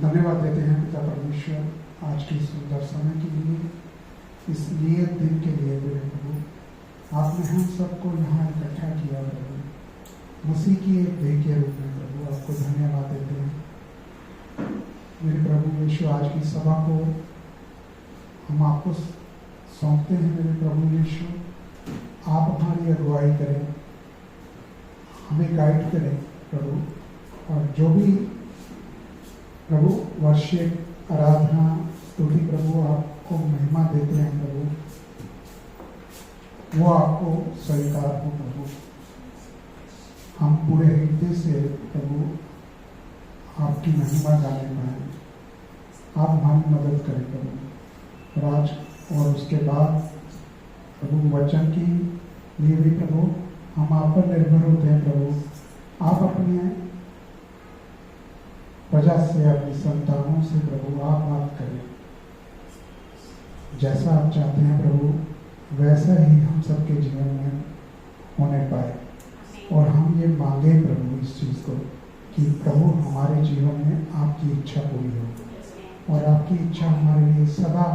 धन्यवाद देते हैं पिता परमेश्वर आज के सुंदर समय के लिए, इस नियत दिन के लिए मेरे प्रभु। आपने हम सबको यहाँ इकट्ठा किया प्रभु, मसीह की एक देह के रूप में प्रभु। आपको धन्यवाद देते हैं मेरे प्रभु यीशु। आज की सभा को हम आपको सौंपते हैं मेरे प्रभु यीशु। आप हमारी अगुवाई करें, हमें गाइड करें प्रभु। और जो भी प्रभु वर्शिप, आराधना, स्तुति प्रभु आपको महिमा देते हैं प्रभु, वो आपको स्वीकार हो प्रभु। हम पूरे हृदय से प्रभु आपकी महिमा गाने पाए। आप हमारी मदद करें प्रभु। राज और उसके बाद प्रभु वचन की लिए भी प्रभु हम आप पर निर्भर होते हैं प्रभु। आप अपने प्रजा से, अपनी संतानों से प्रभु आप बात करें। जैसा आप चाहते हैं प्रभु वैसा ही हम सबके जीवन में होने पाए। और हम ये मांगे प्रभु इस चीज़ को कि प्रभु हमारे जीवन में आपकी इच्छा पूरी हो, और आपकी इच्छा हमारे लिए सदा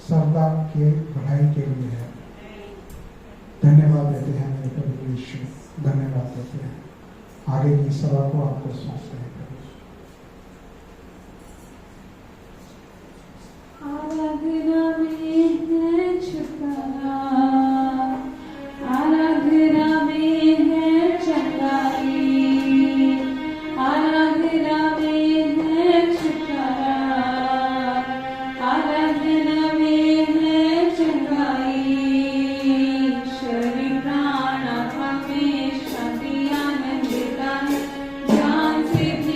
सर्वदा के भलाई के लिए है। धन्यवाद देते हैं मेरे प्रभु यीशु, धन्यवाद देते हैं। आगे की सभा को आपको सौंपते हैं प्रभु। आराधना में है छुटकारा, आराधना में है चंगाई, आराधना में है छुटकारा, आराधना में है चंगाई। शरीर प्राण आत्मा में शांति आनंद देता है, जान से भी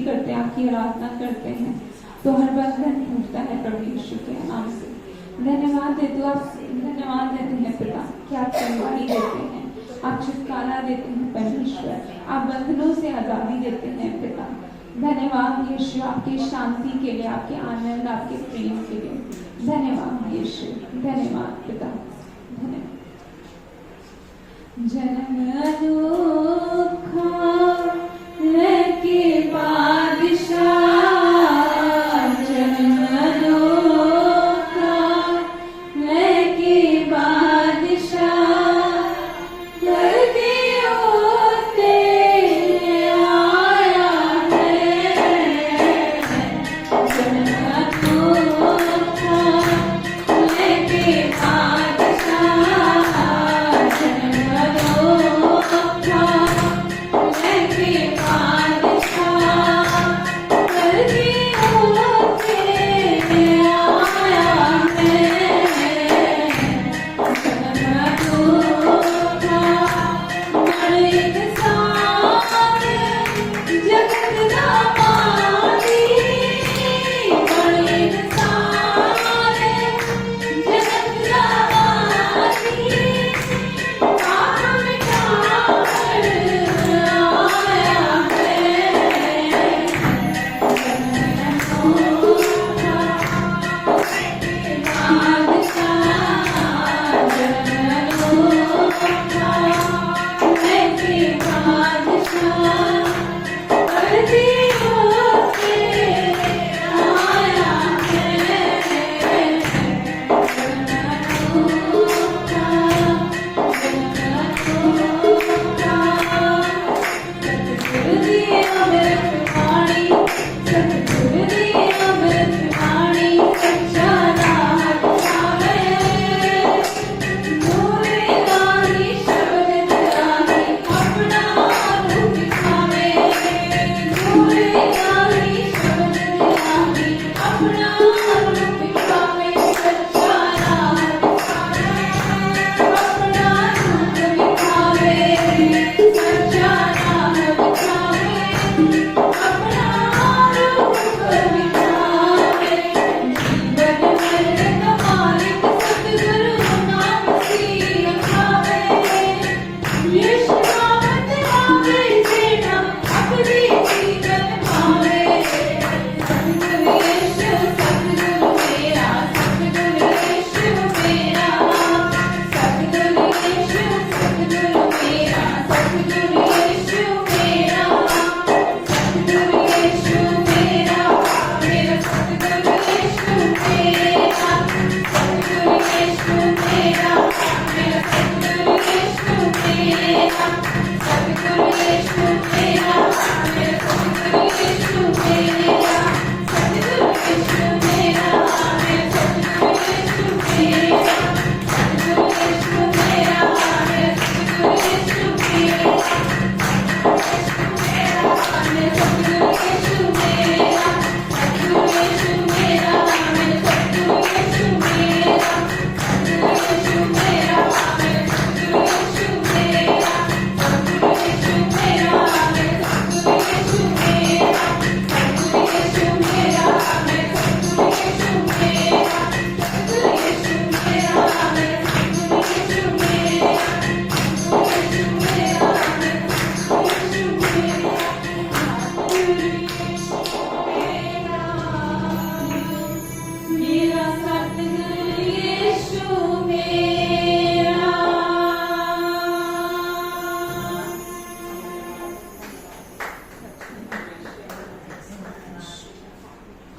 करते हैं, आपकी आराधना करते हैं तो हर बंधन टूटता है प्रभु यीशु के नाम से। धन्यवाद देते हो आप, धन्यवाद देते हैं पिता कि आप चंगाई देते हैं, आप छुटकारा देते हैं परमेश्वर, आप बंधनों से आजादी देते हैं पिता। धन्यवाद यीशु आपकी शांति के लिए, आपके आनंद, आपके प्रेम के लिए। धन्यवाद यीशु, धन्यवाद पिता, धन्यवाद। जन्म दुखा लेके बादशाह, जन्म दुखा लेके बादशाह, करके होते आया है। जन्म दुखा लेके बादशाह,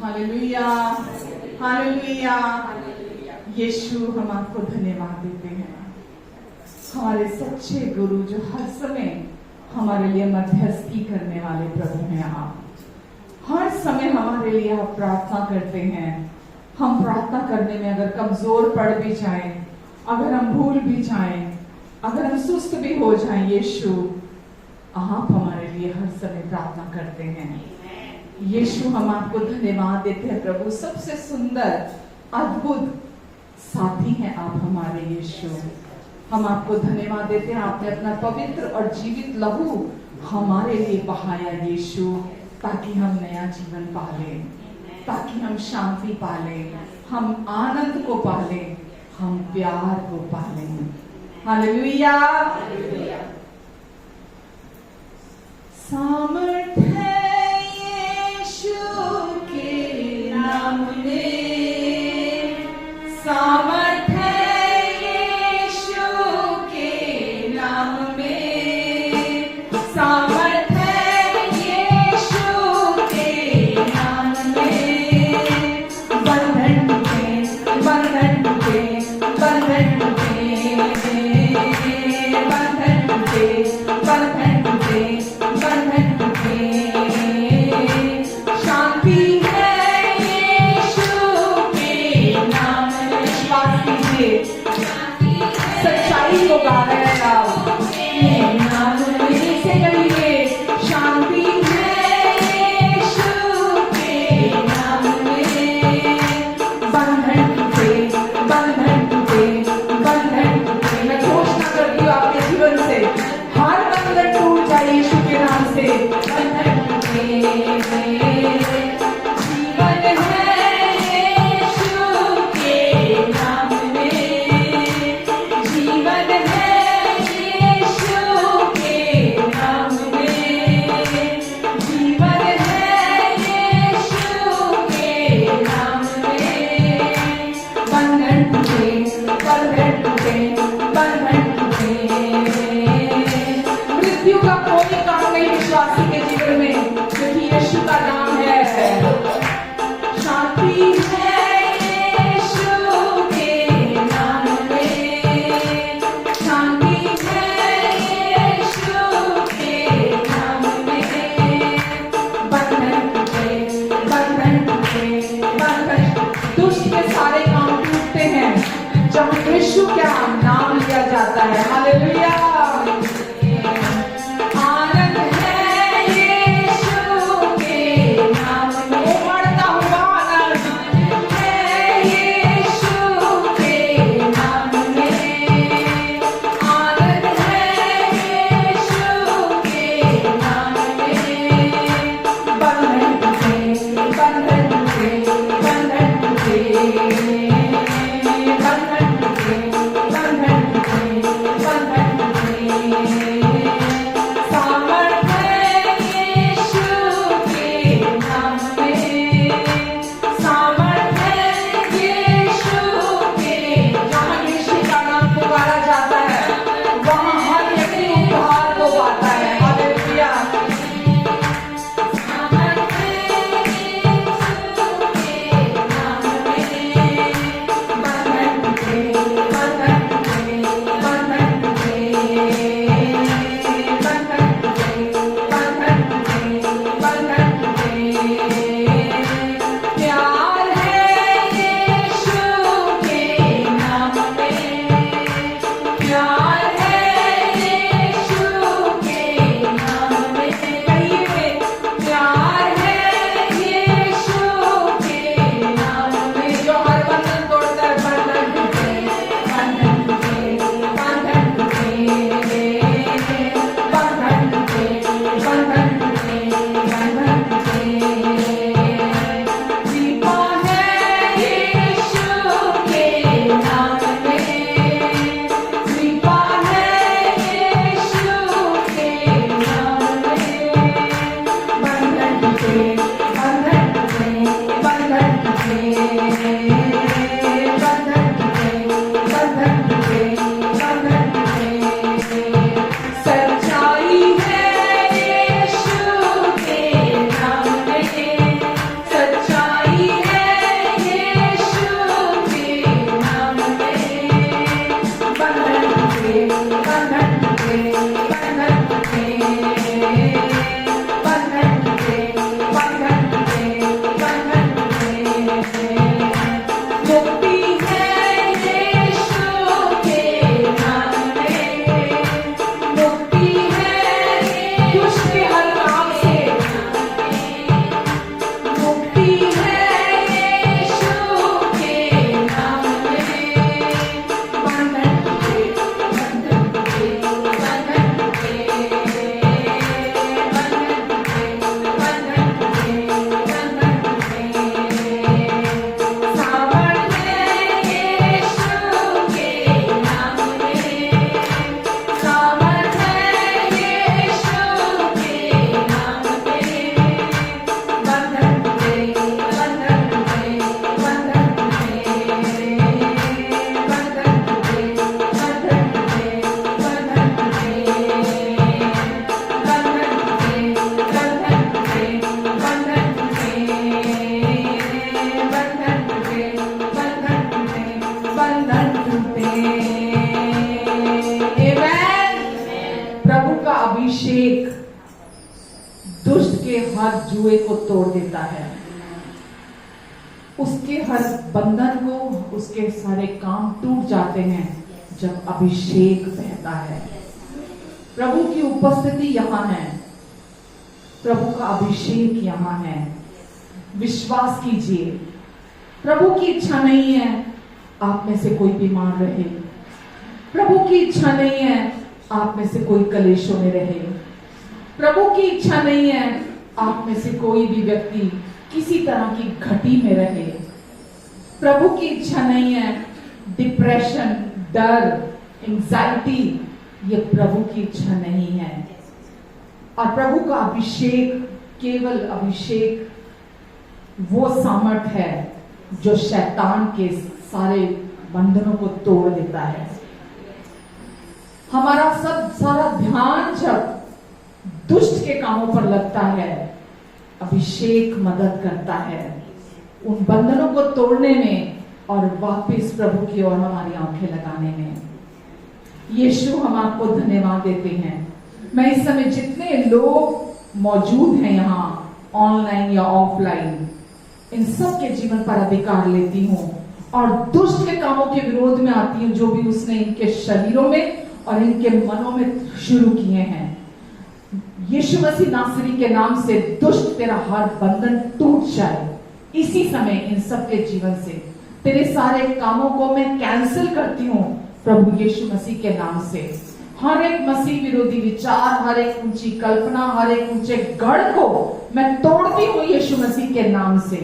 हालेलुया, हालेलुया। यीशु हम आपको धन्यवाद देते हैं, हमारे सच्चे गुरु जो हर समय हमारे लिए मध्यस्थी करने वाले प्रभु हैं। आप हर समय हमारे लिए आप प्रार्थना करते हैं। हम प्रार्थना करने में अगर कमजोर पड़ भी जाएं, अगर हम भूल भी जाएं, अगर हम सुस्त भी हो जाएं, यीशु आप हमारे लिए हर समय प्रार्थना करते हैं। यीशु हम आपको धन्यवाद देते हैं प्रभु, सबसे सुंदर अद्भुत साथी हैं आप हमारे यीशु। हम आपको धन्यवाद देते हैं, आपने अपना पवित्र और जीवित लहू हमारे लिए बहाया यीशु। ताकि हम नया जीवन पालें, ताकि हम शांति पालें, हम आनंद को पालें, हम प्यार को पालें। हालेलुया। सामर्थ है यीशु के नाम में, सामर्थ है यीशु के नाम में, सामर्थ है यीशु के नाम में। बंधन टूटे, बंधन टूटे, बंधन टूटे, बंधन टूटे, बंधन टूटे, बंधन टूटे। शांति है यीशु के नाम में। विश्वास कीजिए, सच्चाई को गा रहे हैं आप। ये नाम में से कहिए, शांति है यीशु के नाम में। बंधन टूटे, बंधन टूटे, बंधन टूटे। मैं घोषणा करती हूँ आपके जीवन से, हर बंधन टूट जाए यीशु के नाम से। बंधन टूटे। जीवन है यीशु के नाम में, जीवन है यीशु के नाम में, जीवन है यीशु के नाम में। बंधन टूटे, बंधन टूटे, बंधन टूटे। मृत्यु का कोई काम नहीं विश्वासी के जीवन में, क्योंकि यीशु का नाम है। शांति है यीशु के नाम में, शांति है यीशु के नाम में। बंधन टूटे, बंधन टूटे, बंधन। दुष्ट के सारे काम टूटते हैं जब यीशु का नाम लिया जाता है। हालेलुया। आनंद है यीशु के नाम में। उमड़ता हुआ आनंद है यीशु के नाम में। आनंद है यीशु के नाम में। बंधन टूटे, बंधन टूटे, बंधन टूटे, बंधन टूटे, बंधन टूटे, बंधन टूटे। जुए को तोड़ देता है, उसके हर बंधन को, उसके सारे काम टूट जाते हैं जब अभिषेक बहता है। प्रभु की उपस्थिति यहाँ है, प्रभु का अभिषेक यहाँ है। विश्वास कीजिए, प्रभु की इच्छा नहीं है आप में से कोई बीमार रहे, प्रभु की इच्छा नहीं है आप में से कोई कलेशों में रहे, प्रभु की इच्छा नहीं है आप में से कोई भी व्यक्ति किसी तरह की घटी में रहे। प्रभु की इच्छा नहीं है डिप्रेशन, डर, एंजाइटी, ये प्रभु की इच्छा नहीं है। और प्रभु का अभिषेक, केवल अभिषेक, वो सामर्थ है जो शैतान के सारे बंधनों को तोड़ देता है। हमारा सब सारा ध्यान जब दुष्ट के कामों पर लगता है, अभिषेक मदद करता है उन बंधनों को तोड़ने में और वापस प्रभु की ओर हमारी आंखें लगाने में। यीशु, हम आपको धन्यवाद देते हैं। मैं इस समय जितने लोग मौजूद हैं यहाँ, ऑनलाइन या ऑफलाइन, इन सब के जीवन पर अधिकार लेती हूँ और दुष्ट के कामों के विरोध में आती हूँ जो भी उसने इनके शरीरों में और इनके मनों में शुरू किए हैं। यीशु मसीह नासरी के नाम से दुष्ट तेरा हर बंधन टूट जाए इसी समय इन सब के जीवन से। तेरे सारे कामों को मैं कैंसिल करती हूँ प्रभु यीशु मसीह के नाम से। हर एक मसीह विरोधी विचार, हर एक ऊंची कल्पना, हर एक ऊंचे गढ़ को मैं तोड़ती हूँ यीशु मसीह के नाम से।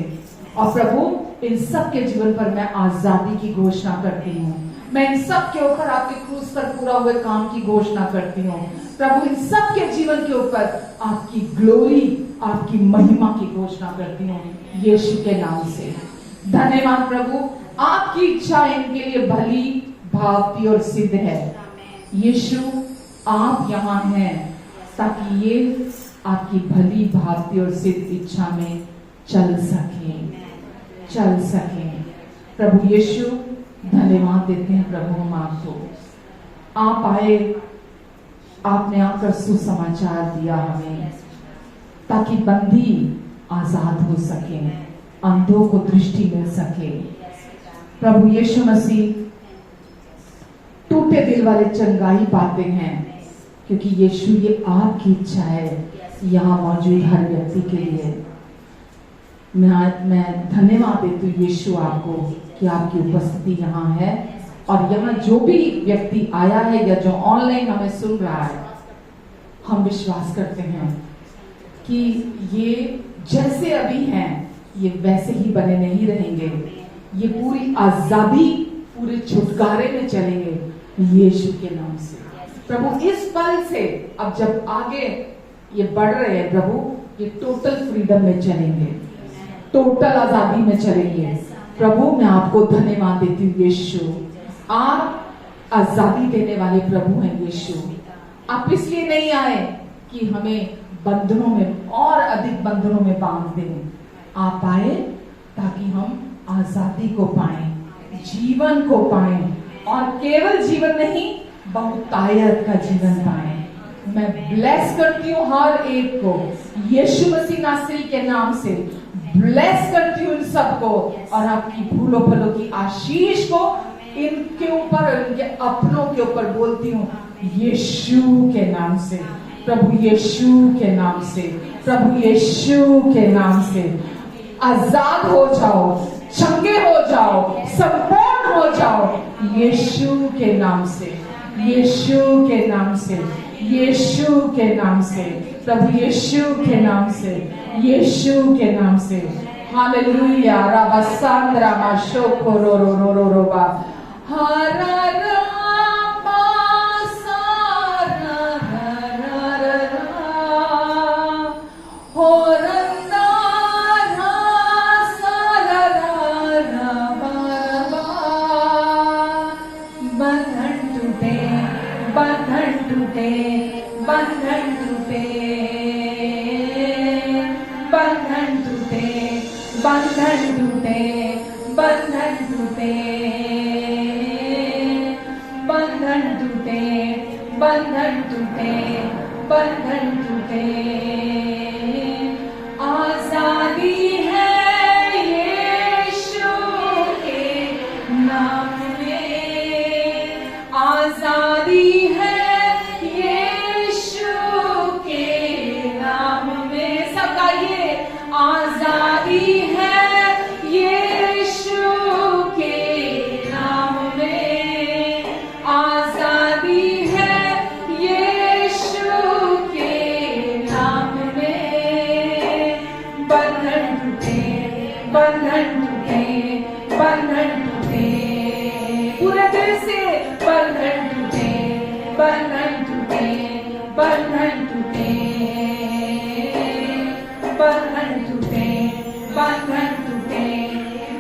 और प्रभु इन सब के जीवन पर मैं आजादी की घोषणा करती हूँ। मैं इन सब के ऊपर आपके क्रूस पर पूरा हुए काम की घोषणा करती हूँ। प्रभु इन सब के जीवन के ऊपर आपकी ग्लोरी, आपकी महिमा की घोषणा करती हूँ यीशु के नाम से। धन्यवाद प्रभु, आपकी इच्छा इनके लिए भली, भावती और सिद्ध है। यीशु, आप यहाँ हैं ताकि ये आपकी भली, भावती और सिद्ध इच्छा में चल सके। प्रभु यीशु, धन्यवाद देते हैं प्रभु हम आपको। आप आए, आपने आकर सुसमाचार दिया हमें ताकि बंदी आजाद हो सके, अंधों को दृष्टि मिल सके। प्रभु यीशु मसीह, टूटे दिल वाले चंगाई पाते हैं क्योंकि यीशु ये आपकी इच्छा है यहाँ मौजूद हर व्यक्ति के लिए। मैं धन्यवाद देती हूँ यीशु आपको कि आपकी उपस्थिति यहाँ है और यहाँ जो भी व्यक्ति आया है या जो ऑनलाइन हमें सुन रहा है, हम विश्वास करते हैं कि ये जैसे अभी हैं ये वैसे ही बने नहीं रहेंगे। ये पूरी आजादी, पूरे छुटकारे में चलेंगे यीशु के नाम से। प्रभु इस पल से अब जब आगे ये बढ़ रहे हैं प्रभु, ये टोटल फ्रीडम में चलेंगे, टोटल आजादी में चलेंगे। प्रभु मैं आपको धन्यवाद देती हूँ यीशु, आप आजादी देने वाले प्रभु हैं यीशु। आप इसलिए नहीं आए कि हमें बंधनों में और अधिक बंधनों में बांध दें, आप आए ताकि हम आजादी को पाएं, जीवन को पाएं और केवल जीवन नहीं बहुतायत का जीवन पाएं। मैं ब्लेस करती हूँ हर एक को यीशु मसीह नासरी के नाम से, ब्लेस करती हूँ इन सबको और आपकी फूलों फलों की आशीष को इनके ऊपर, इनके अपनों के ऊपर बोलती हूँ यीशु के नाम से। प्रभु यीशु के नाम से, प्रभु यीशु के नाम से आजाद हो जाओ, चंगे हो जाओ, संपूर्ण हो जाओ यीशु के नाम से, यीशु के नाम से, यीशु के नाम से, प्रभु यीशु के नाम से, यीशु के नाम से। हालेलुया। राबा सांद्रा मा शोको रो रो रो रो रो बा हरा रामा सारा रा रा रा हो रंदा रा सारा रा रा बा बा। बंधन टूटे, बंधन टूटे, बंधन टूटे, बंधन टूटे, बंधन टूटे, बंधन टूटे, बंधन टूटे, बंधन टूटे, बंधन टूटे। आजादी है यीशु के नाम में, आजादी है यीशु के नाम में। सब गाइए, आजादी है यीशु के नाम में, आजादी है यीशु के नाम में। बंधन टूटे, बंधन टूटे, बंधन टूटे, पूरे दिल से बंधन टूटे, बंधन टूटे, बंधन टूटे, बंधन टूटे, बंधन टूटे,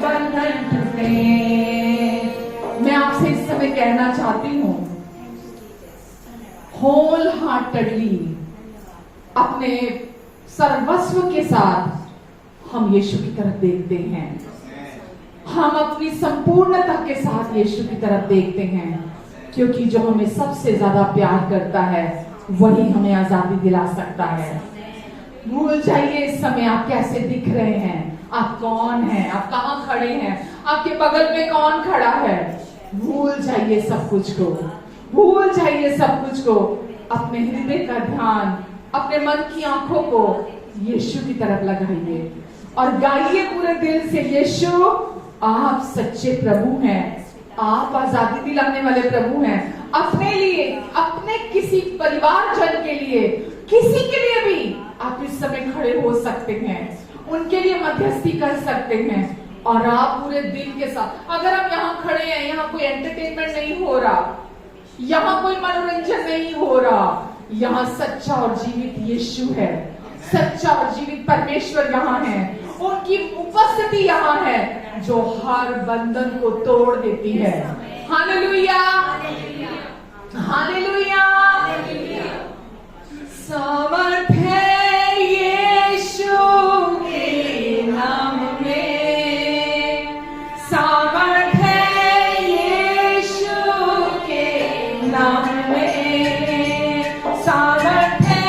बंधन टूटे। मैं आपसे इस समय कहना चाहती हूँ, होल हार्टेडली अपने सर्वस्व के साथ हम यीशु की तरफ देखते हैं, हम अपनी संपूर्णता के साथ यीशु की तरफ देखते हैं, क्योंकि जो हमें सबसे ज्यादा प्यार करता है वही हमें आजादी दिला सकता है। भूल जाइए इस समय आप कैसे दिख रहे हैं, आप कौन हैं, आप कहां खड़े हैं, आपके बगल में कौन खड़ा है। भूल जाइए सब कुछ को, भूल जाइए सब कुछ को। अपने हृदय का ध्यान, अपने मन की आंखों को यीशु की तरफ लगाइए और गाइए पूरे दिल से, यीशु आप सच्चे प्रभु हैं, आप आजादी दिलाने वाले प्रभु हैं। अपने लिए, अपने किसी परिवारजन के लिए, किसी के लिए भी आप इस समय खड़े हो सकते हैं, उनके लिए मध्यस्थी कर सकते हैं। और आप पूरे दिल के साथ, अगर हम यहाँ खड़े हैं, यहाँ कोई एंटरटेनमेंट नहीं हो रहा, यहाँ कोई मनोरंजन नहीं हो रहा, यहाँ सच्चा और जीवित यीशु है, सच्चा और जीवित परमेश्वर यहाँ है, उनकी उपस्थिति यहाँ है जो हर बंधन को तोड़ देती है। Hallelujah, hallelujah. समर्थ है यीशु के नाम में, समर्थ है यीशु के नाम में, समर्थ है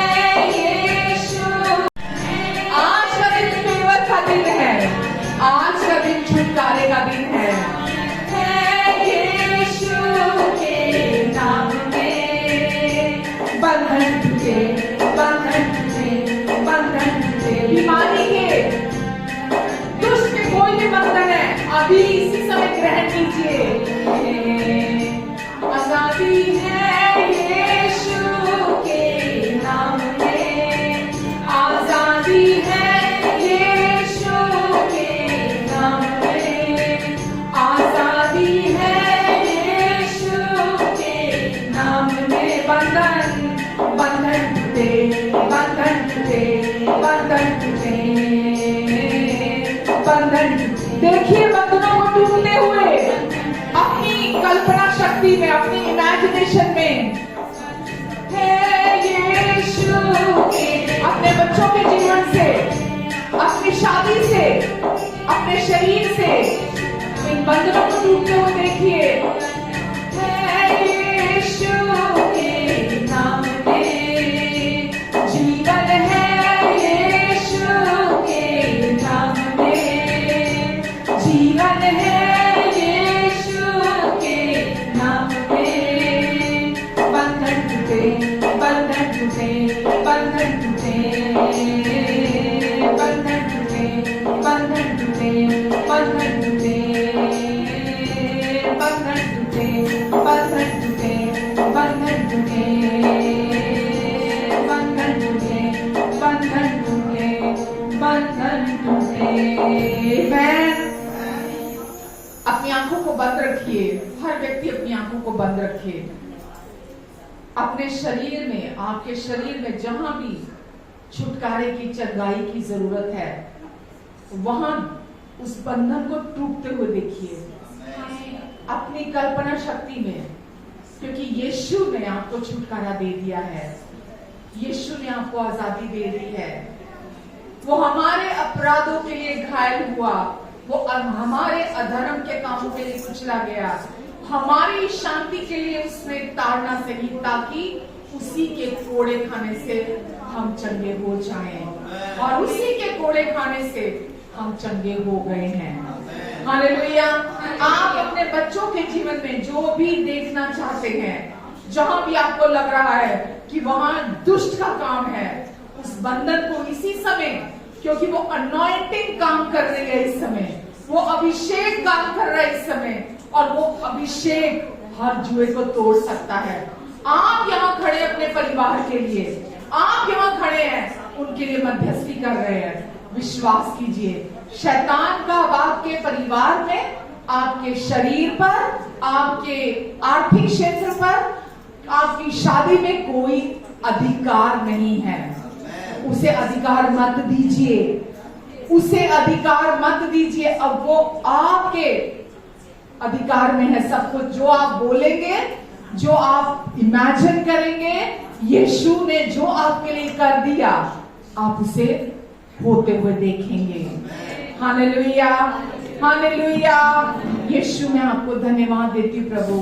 यीशु। आज का दिन हिम्मत का दिन है, आज का दिन छुटकारे का दिन है यीशु के नाम में। बंधन टूटे, बंधन टूटे, बंधन टूटे। बीमारी के, दुष्ट के कोई भी बंधन है, अभी इसी समय ग्रहण कीजिए। आजादी है यीशु के नाम में, आजादी है यीशु के नाम में, आजादी है यीशु के नाम में। बंधन, बंधन टूटे, बंधन टूटे, बंधन टूटे, बंधन। देखिए बंधनों को टूटते हुए अपनी कल्पना शक्ति में, अपनी इमेजिनेशन में। हे यीशु के, अपने बच्चों के जीवन से, अपनी शादी से, अपने शरीर से इन बंधनों को टूटते हुए देखिए। हे यीशु के नाम में जीवन है, यीशु के नाम में जीवन है, यीशु के नाम में। बंधन टूटे, बंधन टूटे, बंधन टूटे, बंधन टूटे, बंधन टूटे, बंधन टूटे, बंधन टूटे, बंधन टूटे, बंधन टूटे, बंधन टूटे, बंधन टूटे, बंधन टूटे। अपनी आंखों को बंद रखिए, हर व्यक्ति अपनी आंखों को बंद रखिए। अपने शरीर में, आपके शरीर में जहां भी छुटकारे की, चंगाई की जरूरत है, वहां उस बंधन को टूटते हुए देखिए अपनी कल्पना शक्ति में, क्योंकि यीशु ने आपको छुटकारा दे दिया है, यीशु ने आपको आजादी दे दी है। वो हमारे अपराधों के लिए घायल हुआ, वो हमारे अधर्म के कामों के लिए कुचला गया, हमारी शांति के लिए उसने ताड़ना सही, ताकि उसी के कोड़े खाने से हम चंगे हो जाएं। और उसी के कोड़े खाने से हम चंगे हो गए हैं। हालेलुया। आप अपने बच्चों के जीवन में जो भी देखना चाहते हैं, जहां भी आपको लग रहा है कि वहां दुष्ट का काम है, उस बंधन को इसी समय, क्योंकि वो अनॉइंटिंग काम कर रही है इस समय, वो अभिषेक काम कर रहा है इस समय, और वो अभिषेक हर जुए को तोड़ सकता है। आप यहाँ खड़े अपने परिवार के लिए, आप यहाँ खड़े हैं उनके लिए मध्यस्थी कर रहे हैं। विश्वास कीजिए, शैतान का अब आपके परिवार में, आपके शरीर पर, आपके आर्थिक क्षेत्र पर, आपकी शादी में कोई अधिकार नहीं है। उसे अधिकार मत दीजिए, उसे अधिकार मत दीजिए। अब वो आपके अधिकार में है। सब कुछ जो आप बोलेंगे, जो आप इमेजिन करेंगे, यीशु ने जो आपके लिए कर दिया, आप उसे होते हुए देखेंगे। Hallelujah, hallelujah. यीशु मैं आपको धन्यवाद देती हूँ प्रभु।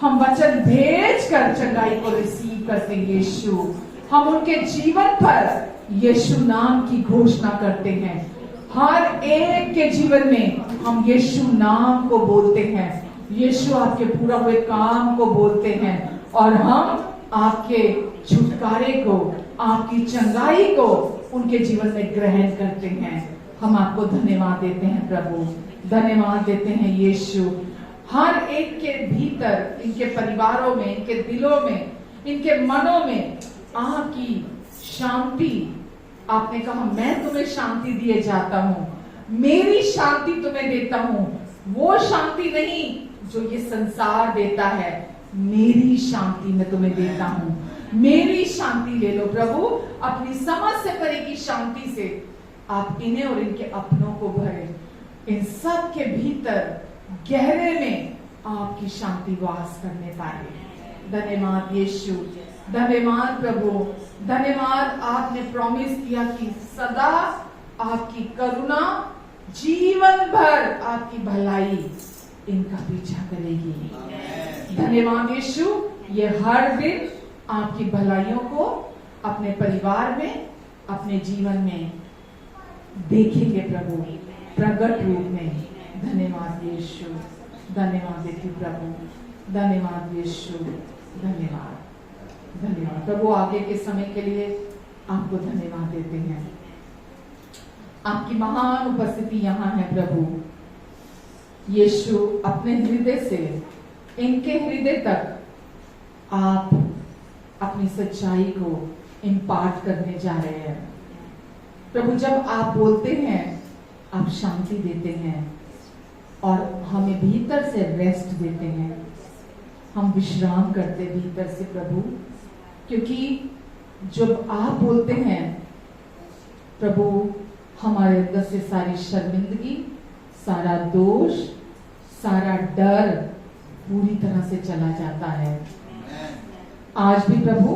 हम वचन भेज कर चंगाई को रिसीव करते हैं यीशु। हम उनके जीवन पर यीशु नाम की घोषणा करते हैं। हर एक के जीवन में हम यीशु नाम को बोलते हैं, यीशु आपके पूरा हुए काम को बोलते हैं, और हम आपके छुटकारे को, आपकी चंगाई को उनके जीवन में ग्रहण करते हैं। हम आपको धन्यवाद देते हैं प्रभु, धन्यवाद देते हैं यीशु। हर एक के भीतर, इनके परिवारों में, इनके दिलों में, इनके मनों में आपकी शांति, आपने कहा मैं तुम्हें शांति दिए जाता हूं, मेरी शांति तुम्हें देता हूं। वो शांति नहीं जो ये संसार देता है, मेरी शांति मैं तुम्हें देता हूं। मेरी शांति ले लो प्रभु। अपनी समझ से परे की शांति से आप इन्हें और इनके अपनों को भरे। इन सब के भीतर गहरे में आपकी शांति वास करने पाए। धन्यवाद यीशु, धन्यवाद प्रभु, धन्यवाद। आपने प्रॉमिस किया कि सदा आपकी करुणा, जीवन भर आपकी भलाई इनका पीछा करेगी। धन्यवाद यीशु। ये हर दिन आपकी भलाइयों को अपने परिवार में, अपने जीवन में देखेंगे प्रभु, प्रगट रूप में। धन्यवाद यीशु, धन्यवाद देती प्रभु, धन्यवाद यीशु, धन्यवाद, धन्यवाद प्रभु। आगे के समय के लिए आपको धन्यवाद देते हैं। आपकी महान उपस्थिति यहाँ है प्रभु। यीशु अपने हृदय से इनके हृदय तक आप अपनी सच्चाई को इम्पार्ट करने जा रहे हैं प्रभु। जब आप बोलते हैं, आप शांति देते हैं और हमें भीतर से रेस्ट देते हैं। हम विश्राम करते भीतर से प्रभु, क्योंकि जब आप बोलते हैं प्रभु, हमारे अंदर से सारी शर्मिंदगी, सारा दोष, सारा डर पूरी तरह से चला जाता है। आज भी प्रभु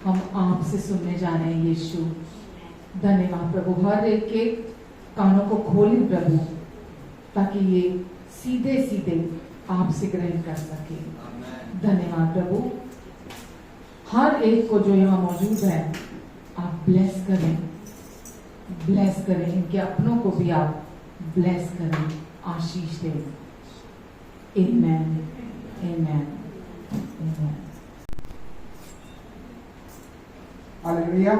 हम आपसे सुनने जा रहे हैं यीशु। धन्यवाद प्रभु। हर एक के कानों को खोलें प्रभु, ताकि ये सीधे सीधे आपसे ग्रहण कर सके। धन्यवाद प्रभु। हर एक को जो यहाँ मौजूद है आप ब्लेस करें, ब्लेस करें। इनके अपनों को भी आप ब्लेस करें, आशीष दें। आमेन, आमेन, आमेन। हालेलुया।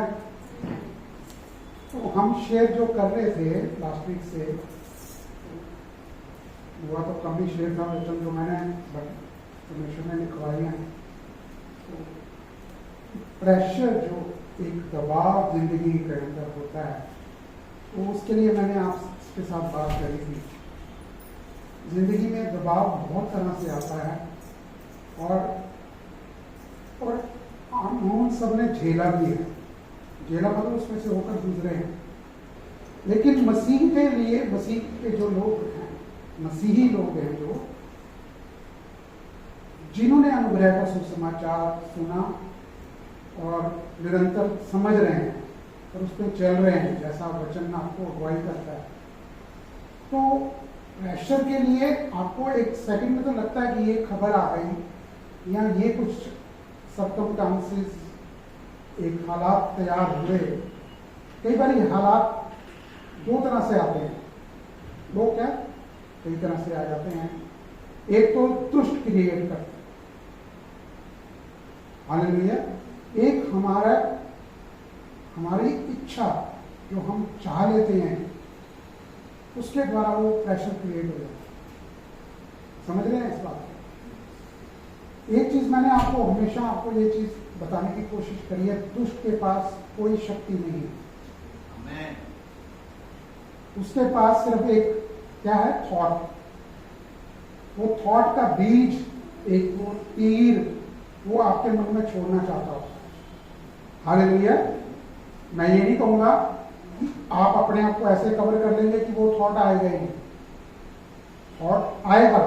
तो हम शेयर जो कर रहे थे लास्ट वीक से, हुआ तो कम ही शेयर था वचन जो मैंने परमेश्वर ने लिखवाई है। तो प्रेशर जो एक दबाव जिंदगी के अंदर होता है, तो उसके लिए मैंने आपके साथ बात करी थी। जिंदगी में दबाव बहुत तरह से आता है और हम सबने झेला भी है। झेला मतलब उसमें से होकर गुजरे हैं। लेकिन मसीह के लिए, मसीह के जो लोग हैं, मसीही लोग हैं जो, जिन्होंने अनुग्रह का सुसमाचार सुना और निरंतर समझ रहे हैं और उस पर चल रहे हैं, जैसा वचन आपको अगुवाई करता है, तो प्रेशर के लिए आपको एक सेकंड में तो लगता है कि ये खबर आ गई या ये कुछ सर्कमस्टांसेस, एक हालात तैयार हुए कई बार ये हालात दो तरह से आते हैं। लोग क्या कई तरह से आ जाते हैं। एक तो दुष्ट क्रिएट करते हैं, हालेलुया। एक हमारी इच्छा जो हम चाह लेते हैं उसके द्वारा वो प्रेशर क्रिएट हो जाता है। समझ रहे हैं इस बात को? एक चीज मैंने आपको हमेशा आपको ये चीज बताने की कोशिश करी है, दुष्ट के पास कोई शक्ति नहीं है। उसके पास सिर्फ एक क्या है, थॉट। वो थॉट का बीज, एक वो तीर वो आपके मन में छोड़ना चाहता हो। हालेलुया। मैं ये नहीं कहूंगा कि आप अपने आप को ऐसे कवर कर लेंगे कि वो थॉट आएगा ही नहीं। थॉट आएगा,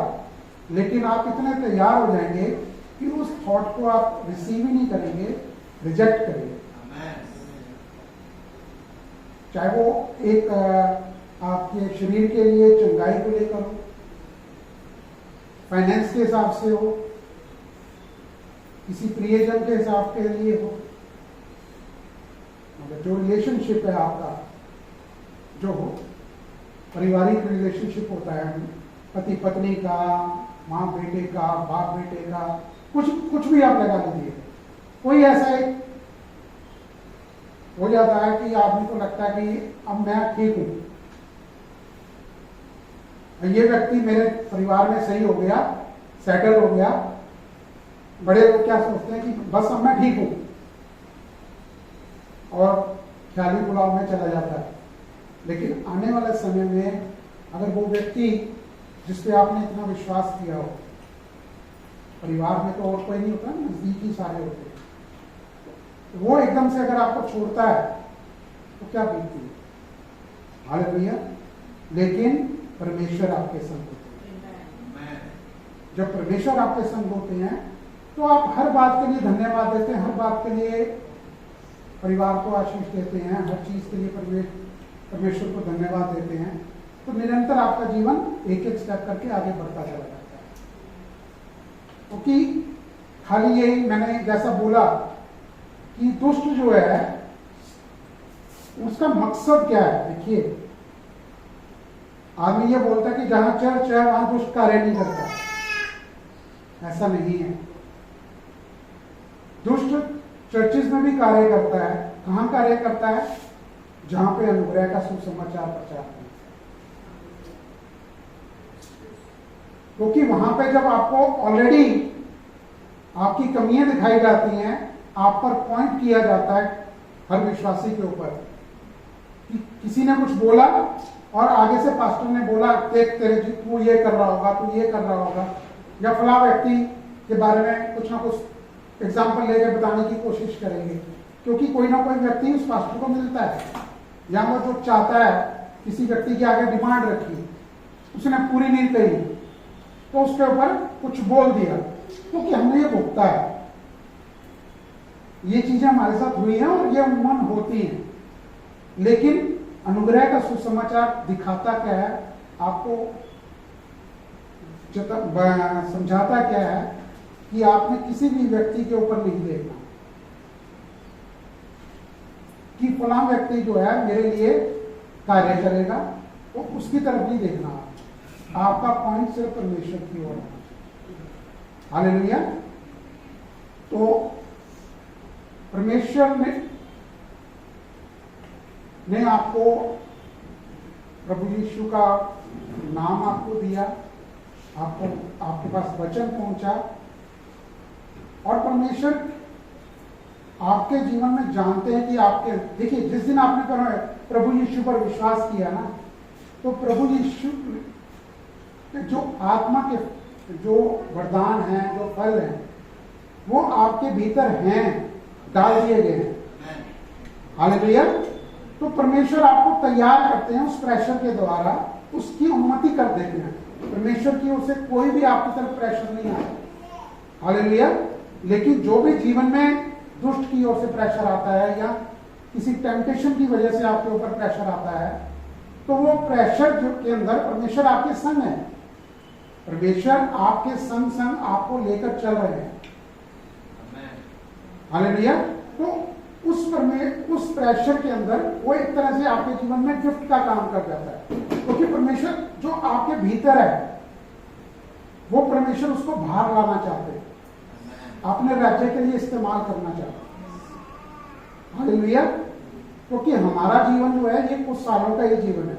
लेकिन आप इतने तैयार हो जाएंगे कि उस थॉट को आप रिसीव ही नहीं करेंगे, रिजेक्ट करेंगे। चाहे वो एक आपके शरीर के लिए चंगाई को लेकर हो, फाइनेंस के हिसाब से हो, किसी प्रियजन के हिसाब के लिए हो, मतलब जो रिलेशनशिप है आपका, जो हो पारिवारिक रिलेशनशिप होता है, पति पत्नी का, माँ बेटे का, बाप बेटे का, कुछ भी आप लगा लीजिए। कोई ऐसा एक हो जाता है कि आदमी को लगता है कि अब मैं ठीक हूं, ये व्यक्ति मेरे परिवार में सही हो गया, सेटल हो गया। बड़े लोग क्या सोचते हैं कि बस अब मैं ठीक हूं, और ख्याली पुलाव में चला जाता है। लेकिन आने वाले समय में अगर वो व्यक्ति जिस पे आपने इतना विश्वास किया हो, परिवार में तो और कोई नहीं होता, नजदीकी सारे होते हैं, वो एकदम से अगर आपको छोड़ता है तो क्या बीतती है? हालेलुया। लेकिन परमेश्वर आपके संग होते हैं। जब परमेश्वर आपके संग होते हैं तो आप हर बात के लिए धन्यवाद देते हैं, हर बात के लिए परिवार को आशीष देते हैं, हर चीज के लिए परमेश्वर को धन्यवाद देते हैं। तो निरंतर आपका जीवन एक एक स्टेप करके आगे बढ़ता चला जाता है। क्योंकि खाली यही मैंने जैसा बोला कि दुष्ट जो है उसका मकसद क्या है। देखिए, आदमी ये बोलता है कि जहां चर्च है वहां दुष्ट कार्य नहीं करता। ऐसा नहीं है। दुष्ट चर्चिस में भी कार्य करता है। कहां कार्य करता है? जहां पे अनुग्रह का सुसमाचार प्रचार है। क्योंकि वहां पे जब आपको ऑलरेडी आपकी कमियां दिखाई जाती हैं, आप पर पॉइंट किया जाता है हर विश्वासी के ऊपर कि किसी ने कुछ बोला और आगे से पास्टर ने बोला, देख तेरे तू ये कर रहा होगा, तू ये कर रहा होगा, या फला व्यक्ति के बारे में कुछ ना कुछ एग्जाम्पल लेकर बताने की कोशिश करेंगे। क्योंकि कोई ना कोई व्यक्ति उस पास्टर को मिलता है, या वो जो चाहता है, किसी व्यक्ति के आगे डिमांड रखी, उसने पूरी नहीं करी तो उसके ऊपर कुछ बोल दिया, क्योंकि हमने ये भुगता है। ये चीजें हमारे साथ हुई हैं और ये अमूमन होती हैं। लेकिन अनुग्रह का सुसमाचार दिखाता क्या है, आपको समझाता क्या है कि आपने किसी भी व्यक्ति के ऊपर नहीं देखना कि फला व्यक्ति जो है मेरे लिए कार्य करेगा, तो उसकी तरफ नहीं देखना। आपका पॉइंट सिर्फ परमेश्वर की ओर है। हालेलुया। तो परमेश्वर ने आपको प्रभु यीशु का नाम आपको दिया, आपको आपके पास वचन पहुंचा, और परमेश्वर आपके जीवन में जानते हैं कि आपके, देखिए जिस दिन आपने प्रभु यीशु पर विश्वास किया ना, तो प्रभु यीशु जो आत्मा के जो वरदान हैं, जो फल हैं, वो आपके भीतर हैं, डाल दिए गए हैं। हालेलुया। तो परमेश्वर आपको तैयार करते हैं उस प्रेशर के द्वारा, उसकी अनुमति कर देते हैं। परमेश्वर की ओर से कोई भी आपकी तरफ प्रेशर नहीं आता। हालेलुया। लेकिन जो भी जीवन में दुष्ट की ओर से प्रेशर आता है, या किसी टेम्पटेशन की वजह से आपके ऊपर प्रेशर आता है, तो वो प्रेशर जो के अंदर परमेश्वर आपके संग है। परमेश्वर आपके संग संग आपको लेकर चल रहे हैं। हालेलुया। तो उस प्रेशर के अंदर वो एक तरह से आपके जीवन में गिफ्ट का काम कर जाता है, क्योंकि परमेश्वर जो आपके भीतर है वो परमेश्वर उसको बाहर लाना चाहते हैं, अपने राज्य के लिए इस्तेमाल करना चाहते हैं। हालेलुया। क्योंकि हमारा जीवन जो है ये कुछ सालों का ये जीवन है,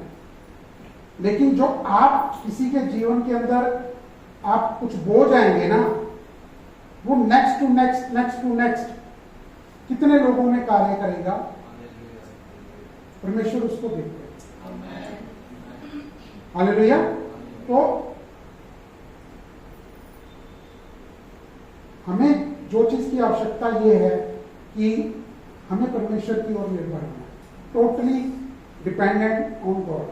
लेकिन जो आप किसी के जीवन के अंदर आप कुछ बो जाएंगे ना, वो नेक्स्ट टू नेक्स्ट कितने लोगों में कार्य करेगा, परमेश्वर उसको देखते हैं। हालेलुया। तो हमें जो चीज की आवश्यकता ये है कि हमें परमेश्वर की ओर निर्भर होना, टोटली डिपेंडेंट ऑन गॉड।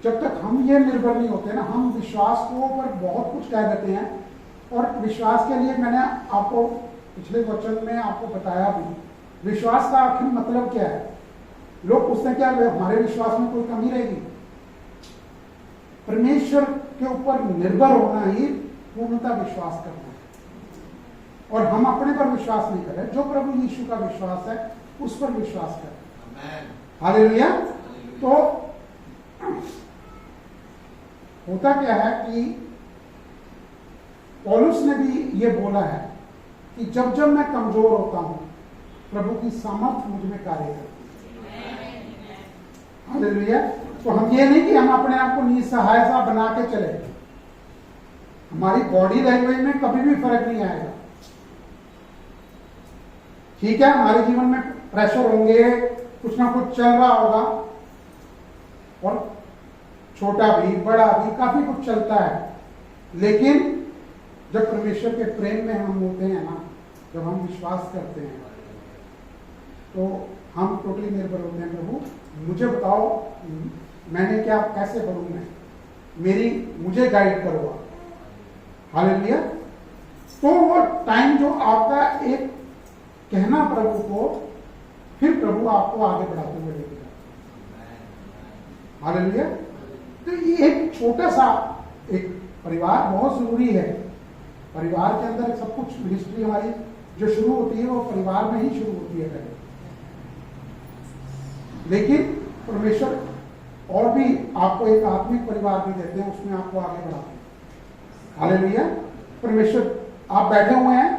जब तक हम ये निर्भर नहीं होते ना, हम विश्वास को ऊपर बहुत कुछ कह देते हैं, और विश्वास के लिए मैंने आपको पिछले वचन में आपको बताया भी, विश्वास का आखिर मतलब क्या है। लोग पूछते हैं क्या हमारे विश्वास में कोई कमी रहेगी? परमेश्वर के ऊपर निर्भर होना ही पूर्णता विश्वास करना है, और हम अपने पर विश्वास नहीं करें, जो प्रभु यीशु का विश्वास है उस पर विश्वास करें। हालेलुया। तो होता क्या है कि पौलुस ने भी ये बोला है कि जब जब मैं कमजोर होता हूं, प्रभु की सामर्थ्य मुझ में कार्य करती है। हालेलुया। तो हम ये नहीं कि हम अपने आप को निसहाय सा बना के चले, हमारी बॉडी लैंग्वेज में कभी भी फर्क नहीं आएगा। ठीक है, हमारे जीवन में प्रेशर होंगे, कुछ ना कुछ चल रहा होगा, और छोटा भी बड़ा भी काफी कुछ चलता है, लेकिन जब परमेश्वर के प्रेम में हम होते हैं ना, जब हम विश्वास करते हैं, तो हम टोटली निर्भर होते हैं। प्रभु मुझे बताओ मैंने क्या, कैसे बढ़ूं मैं, मुझे गाइड करो। हालेलुया। तो वो टाइम जो आपका एक कहना प्रभु को, फिर प्रभु आपको आगे बढ़ाते हुए लेके जाते। हालेलुया। तो ये एक छोटा सा एक परिवार बहुत जरूरी है। परिवार के अंदर सब कुछ मिनिस्ट्री हमारी जो शुरू होती है वो परिवार में ही शुरू होती है पहले, लेकिन परमेश्वर और भी आपको एक आत्मिक परिवार भी देते हैं, उसमें आपको आगे बढ़ाते हैं। हालेलुया। परमेश्वर आप बैठे हुए हैं,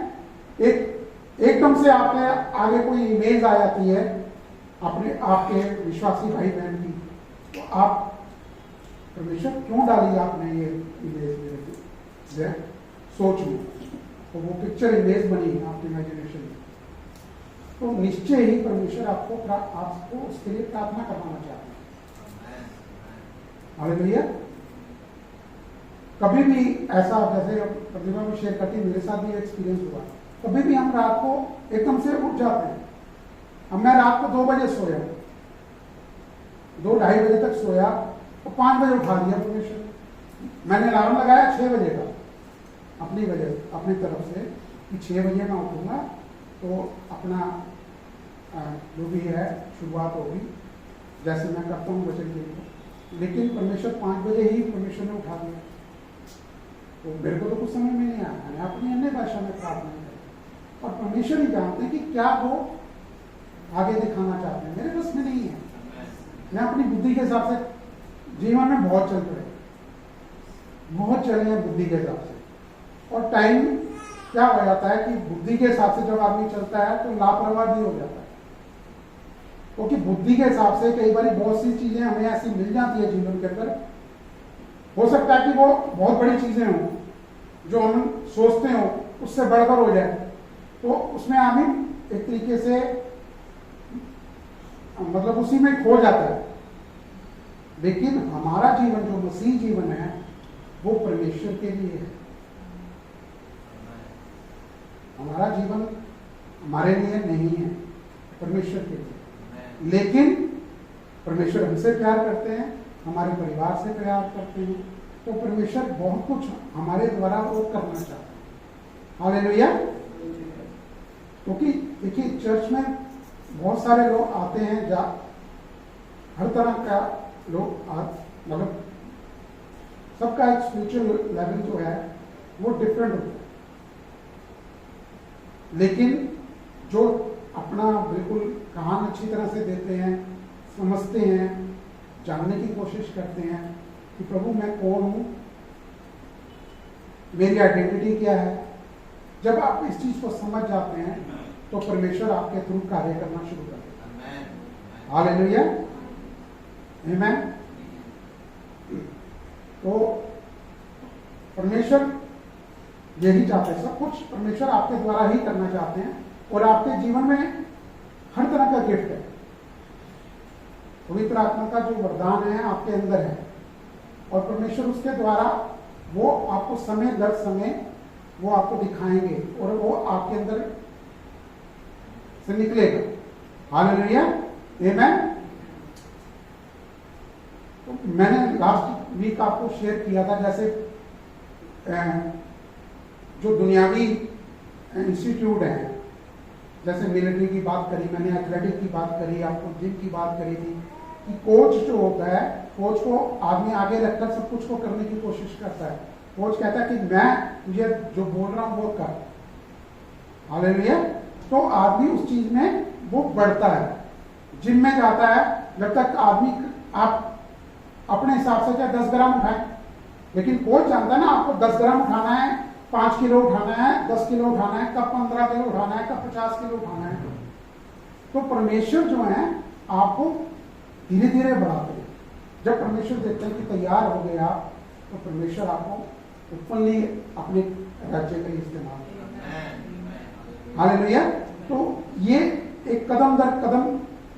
एकदम से आपके आगे कोई इमेज आ जाती है अपने आपके विश्वासी भाई बहन की, तो आप परमेश्वर क्यों डाली आपने ये इमेज मेरे सोच में, तो वो पिक्चर इमेज बनी आपकी इमेजिनेशन में, तो निश्चय ही परमेश्वर आपको उसके लिए प्रार्थना करवाना चाहते हैं। हालेलुया। कभी भी ऐसा, जैसे प्रतिभा भी शेयर करती, मेरे साथ भी एक्सपीरियंस हुआ, कभी भी हम रात को एकदम से उठ जाते हैं। अब मैं रात को 2 बजे सोया, 2-2:30 बजे तक सोया, तो 5 बजे उठा दिया परमेश्वर। मैंने अलार्म लगाया 6 बजे का, अपनी तरफ से कि 6 बजे मैं उठूंगा, तो अपना जो भी है शुरुआत होगी, जैसे मैं करता हूँ वचन के लिए। लेकिन परमेश्वर 5 बजे ही परमेश्वर ने उठा दिया, तो मेरे को तो कुछ समझ में नहीं आया। मैंने अपनी अन्य भाषा में प्रार्थना की, और परमेश्वर ही जानते हैं कि क्या वो आगे दिखाना चाहते हैं, मेरे बस में नहीं है। मैं अपनी बुद्धि के हिसाब से जीवन में बहुत चल पड़े, बहुत चले हैं बुद्धि के हिसाब से, और टाइम क्या हो जाता है कि बुद्धि के हिसाब से जब आदमी चलता है तो लापरवाह भी हो जाता है, क्योंकि बुद्धि के हिसाब से कई बार बहुत सी चीजें हमें ऐसी मिल जाती है जीवन के अंदर। हो सकता है कि वो बहुत बड़ी चीजें हों, जो हम सोचते हो उससे बढ़कर हो जाए, तो उसमें आदमी एक तरीके से मतलब उसी में खो जाता है। लेकिन हमारा जीवन जो मसीह जीवन है वो परमेश्वर के लिए है। हमारा जीवन हमारे लिए नहीं है, परमेश्वर के लिए। लेकिन परमेश्वर हमसे प्यार करते हैं, हमारे परिवार से प्यार करते हैं, तो परमेश्वर बहुत कुछ हमारे द्वारा वो करना चाहते हैं। हालेलुया। क्योंकि देखिए चर्च में बहुत सारे लोग आते हैं, हर तरह का लोग मतलब सबका एक स्पिरिचुअल लेवल जो है वो डिफरेंट होता है, लेकिन जो अपना बिल्कुल कान अच्छी तरह से देते हैं, समझते हैं, जानने की कोशिश करते हैं कि प्रभु मैं कौन हूँ, मेरी आइडेंटिटी क्या है। जब आप इस चीज को समझ जाते हैं तो परमेश्वर आपके थ्रू कार्य करना शुरू कर देता है। हालेलुया, आमीन। तो परमेश्वर यही चाहते हैं, सब कुछ परमेश्वर आपके द्वारा ही करना चाहते हैं और आपके जीवन में हर तरह का गिफ्ट है। पवित्र आत्मा का जो वरदान है आपके अंदर है और परमेश्वर उसके द्वारा वो आपको समय दर समय वो आपको दिखाएंगे और वो आपके अंदर से निकलेगा। हालेलुया, आमीन। तो मैंने लास्ट वीक आपको शेयर किया था, जैसे जो दुनियावी इंस्टीट्यूट है, जैसे मिलिट्री की बात करी मैंने, एथलेटिक की बात करी, आपको जिम की बात करी थी कि कोच जो होता है, कोच को आदमी आगे रखकर सब कुछ को करने की कोशिश करता है। कोच कहता है कि मैं तुझे जो बोल रहा हूं वो कर। हालेलुया। तो आदमी उस चीज में वो बढ़ता है। जिम में जाता है, जब तक आदमी आप अपने हिसाब से चाहे 10 ग्राम उठाए, लेकिन कोच जानता है ना आपको 10 ग्राम उठाना है, 5 किलो उठाना है, 10 किलो उठाना है, कब 15 किलो उठाना है, कब 50 किलो उठाना है। तो परमेश्वर जो है आपको धीरे धीरे बढ़ाते हैं। जब परमेश्वर देखते हैं कि तैयार हो गए आप, तो परमेश्वर आपको ओपनली अपने राज्य का इस्तेमाल करते हैं। हालेलुया। तो ये एक कदम दर कदम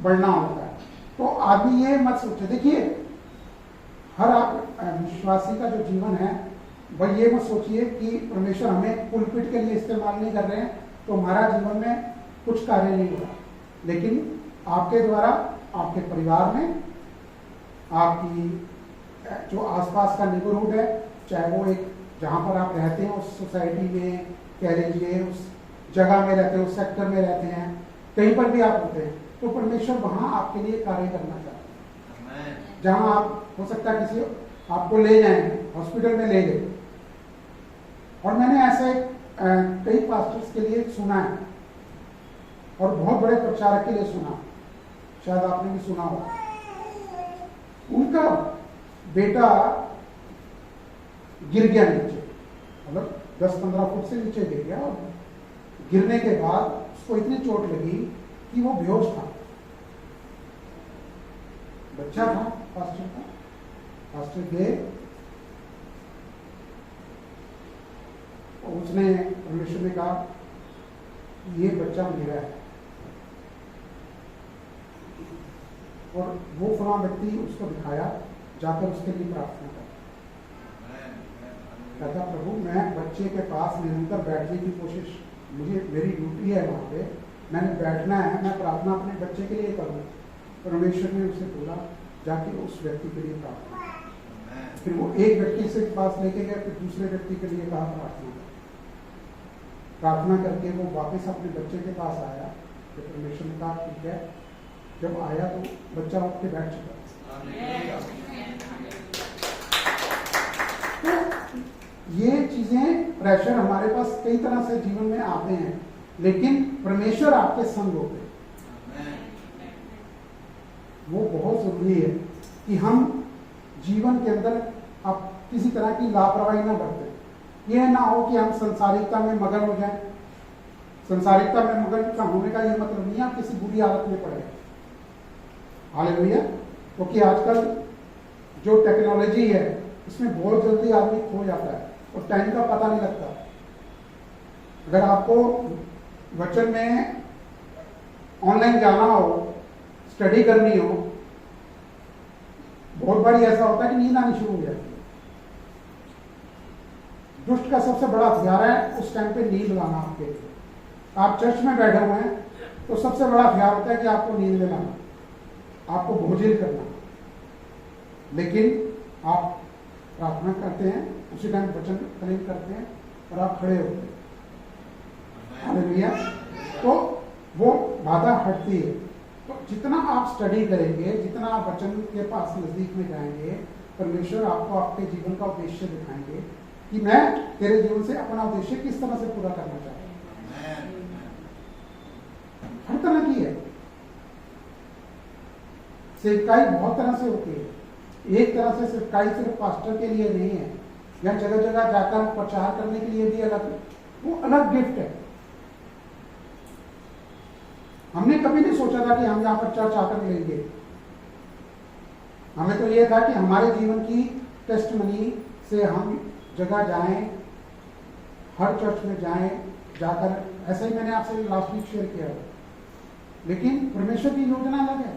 बढ़ना होता है। तो आदमी ये मत सोचे, देखिए हर आप विश्वासी का जो जीवन है वह ये मत सोचिए कि परमेश्वर हमें पुलपिट के लिए इस्तेमाल नहीं कर रहे हैं तो हमारा जीवन में कुछ कार्य नहीं हो रहा, लेकिन आपके द्वारा आपके परिवार में, आपकी जो आसपास का नेबरहुड है, चाहे वो एक जहाँ पर आप रहते हैं उस सोसाइटी में कह लीजिए, उस जगह में रहते हैं, उस सेक्टर में रहते हैं, कहीं पर भी आप होते हैं, तो परमेश्वर वहाँ आपके लिए कार्य करना चाहते हैं। जहाँ आप हो सकता है किसी आपको ले जाए, हॉस्पिटल में ले गए, और मैंने ऐसे कई पास्टर्स के लिए सुना है और बहुत बड़े प्रचारक के लिए सुना, शायद आपने भी सुना हो। उनका बेटा गिर गया नीचे, मतलब 10-15 फुट से नीचे गिर गया और गिरने के बाद उसको इतनी चोट लगी कि वो बेहोश था। बच्चा था पास्टर का, पास्टर गए और उसने परमेश्वर ने कहा ये बच्चा मेरा है, और वो फलां व्यक्ति उसको दिखाया, जाकर उसके लिए प्रार्थना कर। कहता प्रभु मैं बच्चे के पास निरंतर बैठने की कोशिश, मुझे मेरी ड्यूटी है वहाँ पे, मैंने बैठना है, मैं प्रार्थना अपने बच्चे के लिए करूँ। परमेश्वर ने उसे बोला जाके उस व्यक्ति के लिए प्रार्थना। फिर वो एक व्यक्ति से पास लेके गया, फिर दूसरे व्यक्ति के लिए कहा प्रार्थना करके वो वापस अपने बच्चे के पास आया। तो परमेश्वर ने कहा ठीक है। जब आया तो बच्चा उठ के बैठ चुका। तो ये चीजें, प्रेशर हमारे पास कई तरह से जीवन में आते हैं, लेकिन परमेश्वर आपके संग होते हैं। वो बहुत जरूरी है कि हम जीवन के अंदर आप किसी तरह की लापरवाही ना बरतें। यह ना हो कि हम संसारिकता में मगन हो जाएं। संसारिकता में मगन का होने का ये मतलब नहीं है आप किसी बुरी आदत में पड़े। हालेलुया। क्योंकि आजकल जो टेक्नोलॉजी है इसमें बहुत जल्दी आदमी खो जाता है और टाइम का पता नहीं लगता। अगर आपको वचन में ऑनलाइन जाना हो, स्टडी करनी हो, बहुत बार ऐसा होता है कि नींद आनी शुरू हो जाती है। दुष्ट का सबसे बड़ा हथियार है उस टाइम पे नींद लाना आपके लिए। आप चर्च में बैठे हुए हैं तो सबसे बड़ा हथियार होता है कि आपको नींद में लाना, आपको भोजन करना। लेकिन आप प्रार्थना करते हैं, उसी टाइम वचन कलेक्ट करते हैं और आप खड़े होते हैं। हालेलुया। तो वो बाधा हटती है। तो जितना आप स्टडी करेंगे, जितना आप वचन के पास नजदीक में जाएंगे, परमेश्वर आपको आपके जीवन का उद्देश्य दिखाएंगे कि मैं तेरे जीवन से अपना उद्देश्य किस तरह से पूरा करना चाहता हूं। हर तरह की है। सेवकाई बहुत तरह से होती है। एक तरह से सेवकाई सिर्फ पास्टर के लिए नहीं है, या जगह जगह जाकर प्रचार करने के लिए भी अलग, वो अलग गिफ्ट है। हमने कभी नहीं सोचा था कि हम यहाँ पर चर्च आकर मिलेंगे। हमें तो ये था कि हमारे जीवन की टेस्टमनी से हम जगह जाएं, हर चर्च में जाएं, जाकर, ऐसा ही मैंने आपसे लास्ट वीक शेयर किया। लेकिन परमेश्वर की योजना अलग है,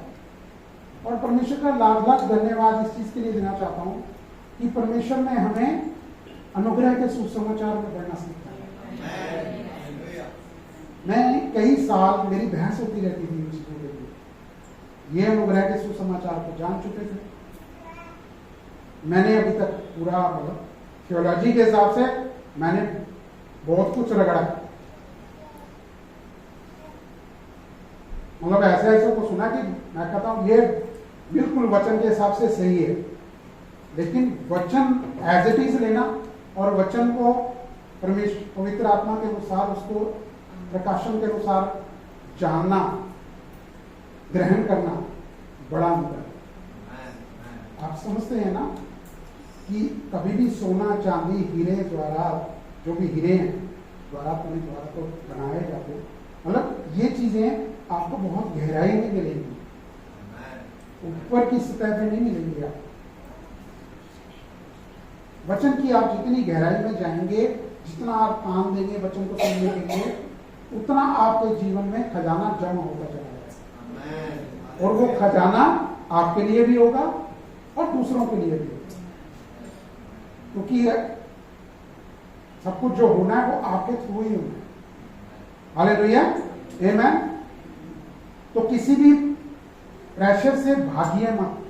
और परमेश्वर का लाख लाख धन्यवाद इस चीज के लिए देना चाहता हूं कि परमेश्वर ने हमें अनुग्रह के सुसमाचार में बढ़ना सीखा है। मैं कई साल, मेरी बहस होती रहती थी इन चीजों के लिए। ये अनुग्रह के सुसमाचार को जान चुके थे। मैंने अभी तक पूरा मतलब थियोलॉजी के हिसाब से मैंने बहुत कुछ रगड़ा, मतलब ऐसे ऐसे को सुना कि मैं कहता हूं ये बिल्कुल वचन के हिसाब से सही है, लेकिन वचन एज इट इज लेना और वचन को परमेश्वर पवित्र आत्मा के अनुसार, उसको प्रकाशन के अनुसार जानना, ग्रहण करना, बड़ा अंतर है। आप समझते हैं ना कि कभी भी सोना, चांदी, हीरे, जवाहरात, जो भी हीरे हैं, जवाहरात तो बनाए जाते हैं, मतलब ये चीजें आपको बहुत गहराई में मिलेंगी, ऊपर की सतह पे नहीं मिलेंगी। आप वचन की आप जितनी गहराई में जाएंगे, जितना आप काम देंगे वचन को सुनने के लिए, उतना आपके जीवन में खजाना जमा होता चला जाएगा, और वो खजाना आपके लिए भी होगा और दूसरों के लिए भी होगा, क्योंकि सब कुछ जो होना है वो आपके थ्रू ही होना है। हालेलुया, आमीन। तो किसी भी प्रेशर से भागिए मत।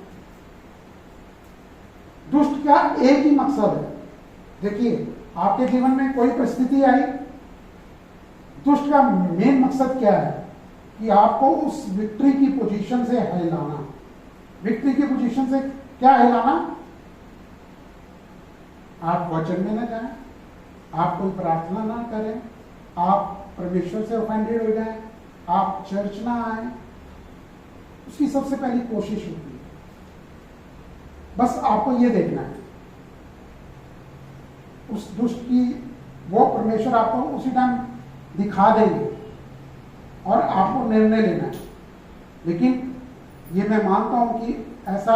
दुष्ट का एक ही मकसद है, देखिए आपके जीवन में कोई परिस्थिति आई, दुष्ट का मेन मकसद क्या है कि आपको उस विक्ट्री की पोजीशन से हिलाना। विक्ट्री की पोजीशन से क्या हिलाना? आप वचन में ना जाएं, आप कोई प्रार्थना ना करें, आप परमेश्वर से ऑफेंडेड हो जाएं, आप चर्च ना आए, उसकी सबसे पहली कोशिश होती है। बस आपको ये देखना है उस दुष्ट की, वो परमेश्वर आपको उसी टाइम दिखा देंगे और आपको निर्णय लेना है। लेकिन ये मैं मानता हूं कि ऐसा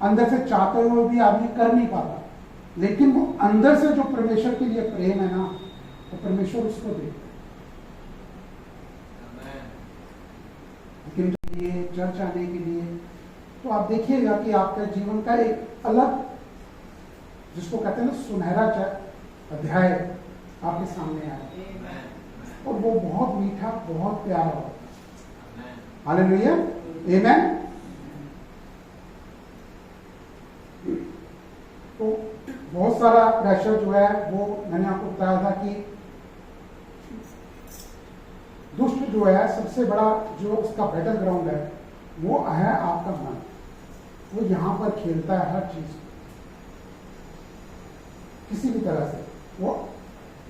अंदर से चाहते हुए भी आदमी कर नहीं पाता, लेकिन वो अंदर से जो परमेश्वर के लिए प्रेम है ना, तो परमेश्वर उसको देता है। लेकिन लिए चर्च आने के लिए तो आप देखिएगा कि आपका जीवन का एक अलग, जिसको कहते हैं ना सुनहरा अध्याय, आपके सामने आए, और वो बहुत मीठा, बहुत प्यारा होता है। हालेलुया, आमीन। तो बहुत सारा प्रेशर जो है वो मैंने आपको बताया था कि दुष्ट जो है सबसे बड़ा जो उसका बैटल ग्राउंड है वो है आपका मन। वो यहां पर खेलता है हर चीज किसी भी तरह से, वो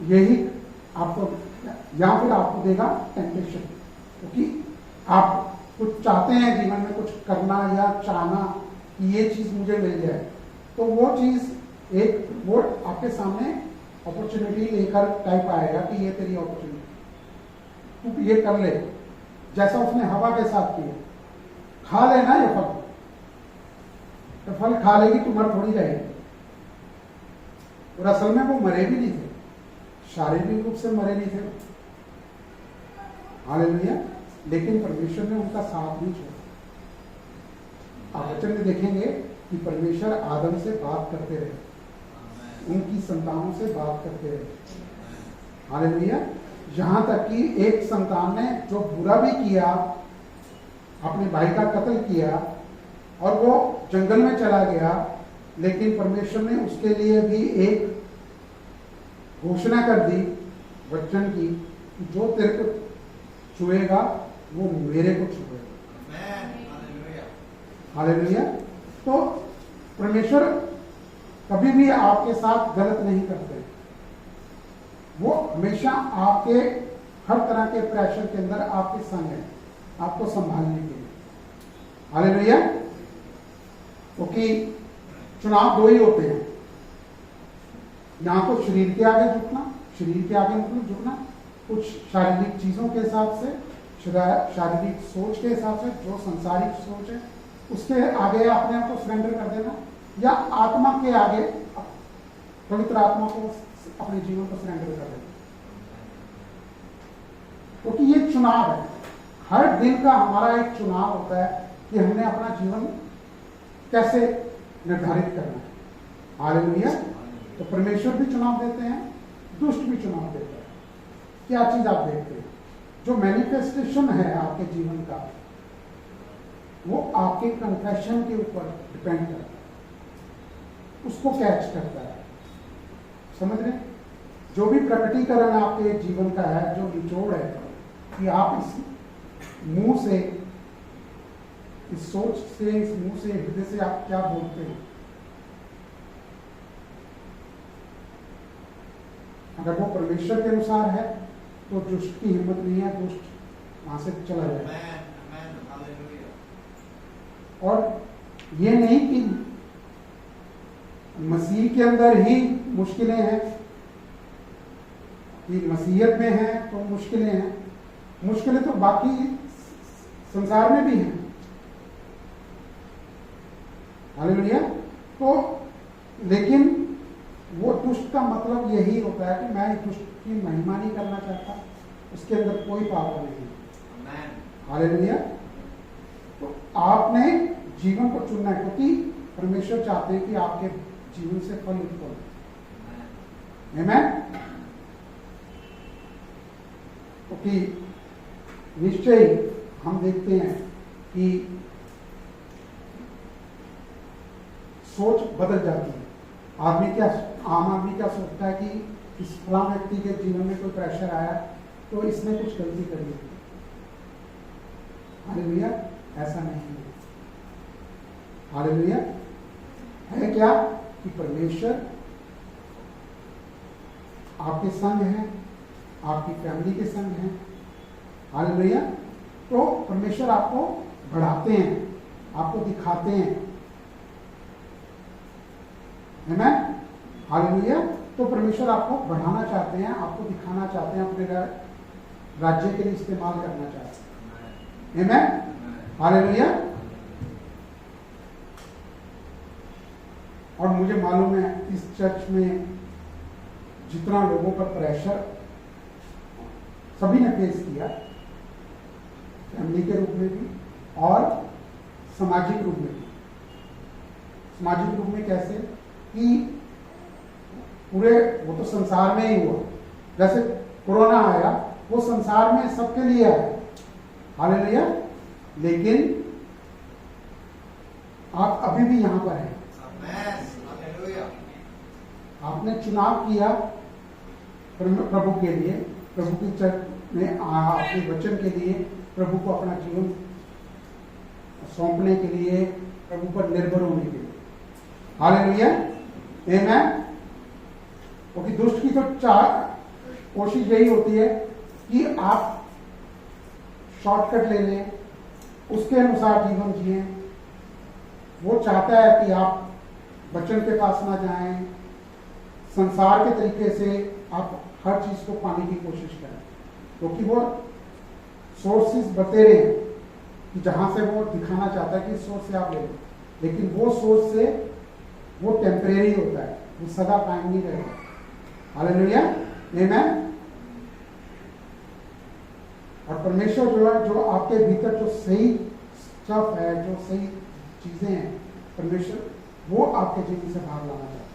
यही आपको या फिर आपको देगा टेम्पटेशन, क्योंकि आप कुछ चाहते हैं जीवन में कुछ करना या चाहना कि ये चीज मुझे मिल जाए, तो वो चीज एक वो आपके सामने अपॉर्चुनिटी लेकर टाइप आएगा कि ये तेरी अपॉर्चुनिटी, तू ये कर ले, जैसा उसने हवा के साथ किया। खा लेना ये फल, तो फल खा लेगी तो मर थोड़ी जाएगी। और असल में वो मरे भी नहीं थे, शारीरिक रूप से मरे नहीं थे, हालेलुया, लेकिन परमेश्वर ने उनका साथ नहीं छोड़ा। आप वचन में देखेंगे कि परमेश्वर आदम से बात करते रहे, उनकी संतानों से बात करते रहे, हालेलुया, यहां तक कि एक संतान ने जो बुरा भी किया, अपने भाई का कत्ल किया और वो जंगल में चला गया, लेकिन परमेश्वर ने उसके लिए भी एक घोषणा कर दी वचन की, जो तेरे को छुएगा वो मेरे को छुएगा। हालेलुया। तो परमेश्वर कभी भी आपके साथ गलत नहीं करते, वो हमेशा आपके हर तरह के प्रेशर के अंदर आपके संग है। आपको संभालने के लिए। हालेलुया। क्योंकि चुनाव दो ही होते हैं, या तो शरीर के आगे झुकना, शरीर के आगे मतलब झुकना कुछ शारीरिक चीजों के हिसाब से, शारीरिक सोच के हिसाब से, जो संसारिक सोच है उसके आगे अपने आप को सरेंडर कर देना, या आत्मा के आगे पवित्र आत्मा को अपने जीवन को सरेंडर कर देना। क्योंकि ये चुनाव है, हर दिन का हमारा एक चुनाव होता है कि हमने अपना जीवन कैसे निर्धारित करना है। हालेलुया। तो परमेश्वर भी चुनाव देते हैं, दुष्ट भी चुनाव देता है। क्या चीज आप देखते हैं? जो मैनिफेस्टेशन है आपके जीवन का, वो आपके कन्फेशन के ऊपर डिपेंड करता है, उसको कैच करता है। समझ रहे? जो भी प्रकटीकरण आपके जीवन का है, जो निचोड़ है कि आप इस मुंह से, इस सोच से, इस मुंह से, हृदय से आप क्या बोलते हैं। अगर वो परमेश्वर के अनुसार है तो दुष्ट की हिम्मत नहीं है, दुष्ट वहां से चला जाए। और ये नहीं कि मसीह के अंदर ही मुश्किलें हैं, कि मसीहत में है तो मुश्किलें हैं। मुश्किलें तो बाकी संसार में भी हैं। हालेलुया। तो लेकिन वो दुष्ट का मतलब यही होता है कि मैं दुष्ट की महिमा नहीं करना चाहता, उसके अंदर कोई पावर नहीं है। हालेलुया। तो आपने जीवन को चुनना है, क्योंकि परमेश्वर चाहते हैं कि आपके जीवन से फल उत्पन्न हो। आमीन। क्योंकि निश्चय हम देखते हैं कि सोच बदल जाती है। आम आदमी क्या सोचता है कि इस फलां व्यक्ति के जीवन में कोई प्रेशर आया तो इसने कुछ गलती कर ली। हालेलुया। ऐसा नहीं है। हालेलुया। है क्या कि परमेश्वर आपके संग है, आपकी फैमिली के संग है। हालेलुया। तो परमेश्वर आपको बढ़ाते हैं, आपको दिखाते हैं। आमीन। हालेलुया। तो परमेश्वर आपको बढ़ाना चाहते हैं, आपको दिखाना चाहते हैं, अपने राज्य के लिए इस्तेमाल करना चाहते हैं। आमीन। हालेलुया। और मुझे मालूम है इस चर्च में जितना लोगों पर प्रेशर सभी ने फेस किया, फैमिली के रूप में भी और सामाजिक रूप में भी। सामाजिक रूप में कैसे कि पूरे, वो तो संसार में ही हुआ। जैसे कोरोना आया, वो संसार में सबके लिए आया। हालेलुया। लेकिन आप अभी भी यहां पर हैं। आपने चुनाव किया प्रभु के लिए, प्रभु की चर्च में आपके वचन के लिए, प्रभु को अपना जीवन सौंपने के लिए, प्रभु पर निर्भर होने के लिए। हालेलुया। आमीन। क्योंकि दुष्ट की तो कोशिश यही होती है कि आप शॉर्टकट ले लें, उसके अनुसार जीवन जिए। वो चाहता है कि आप वचन के पास ना जाएं, संसार के तरीके से आप हर चीज को पाने की कोशिश करें, क्योंकि वो सोर्सेस बतेरे हैं कि जहां से वो दिखाना चाहता है कि सोर्स से आप ले लो। लेकिन वो सोर्स से वो टेम्परेरी होता है, वो सदा कायम नहीं रहेगा। हालेलुया। आमीन। और परमेश्वर जो है, जो आपके भीतर जो सही स्टफ है, जो सही चीजें हैं, परमेश्वर वो आपके जीवन से बाहर लाना चाहता है।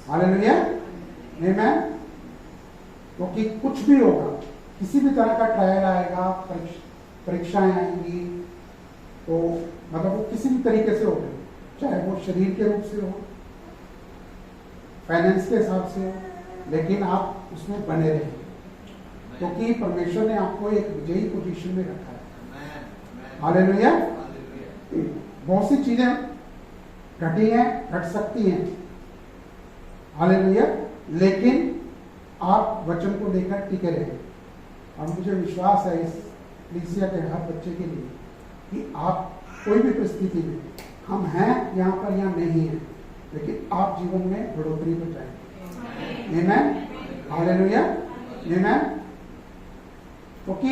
हालेलुया। आमीन। क्योंकि कुछ भी होगा, किसी भी तरह का ट्रायल आएगा, परीक्षाएं आएंगी, तो मतलब वो किसी भी तरीके से होगा, चाहे वो शरीर के रूप से हो, फाइनेंस के हिसाब से हो, लेकिन आप उसमें बने रहें, क्योंकि परमेश्वर ने आपको एक विजयी पोजीशन में रखा है। हालेलुया। बहुत सी चीजें घटी हैं, घट सकती हैं। हालेलुया। लेकिन आप वचन को लेकर टिके रहे। और मुझे विश्वास है इस कलीसिया के हर बच्चे के लिए कि आप कोई भी परिस्थिति में, हम हैं यहाँ पर या नहीं हैं, लेकिन आप जीवन में बढ़ोतरी पे जाएंगे। आमीन, हालेलुया, आमीन। क्योंकि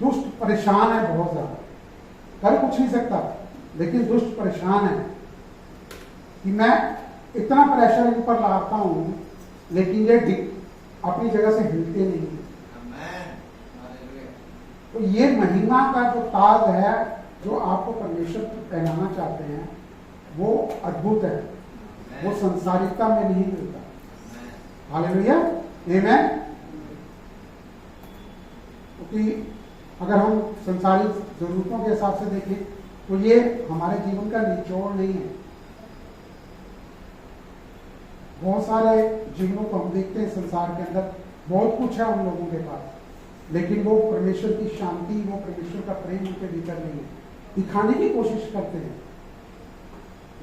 दुष्ट परेशान है बहुत ज्यादा, कर कुछ नहीं सकता, लेकिन दुष्ट परेशान है कि मैं इतना प्रेशर इन पर लाता हूं, लेकिन ये अपनी जगह से हिलते नहीं है। तो ये महिमा का जो ताज है जो आपको परमेश्वर पहनाना चाहते हैं, वो अद्भुत है, वो संसारिकता में नहीं मिलता। हालेलुया, आमीन। क्योंकि अगर हम संसारिक जरूरतों के हिसाब से देखें तो ये हमारे जीवन का निचोड़ नहीं है। बहुत सारे जीवनों को हम देखते हैं संसार के अंदर, बहुत कुछ है उन लोगों के पास, लेकिन वो परमेश्वर की शांति, वो परमेश्वर का प्रेम उनके भीतर नहीं है, दिखाने की कोशिश करते हैं।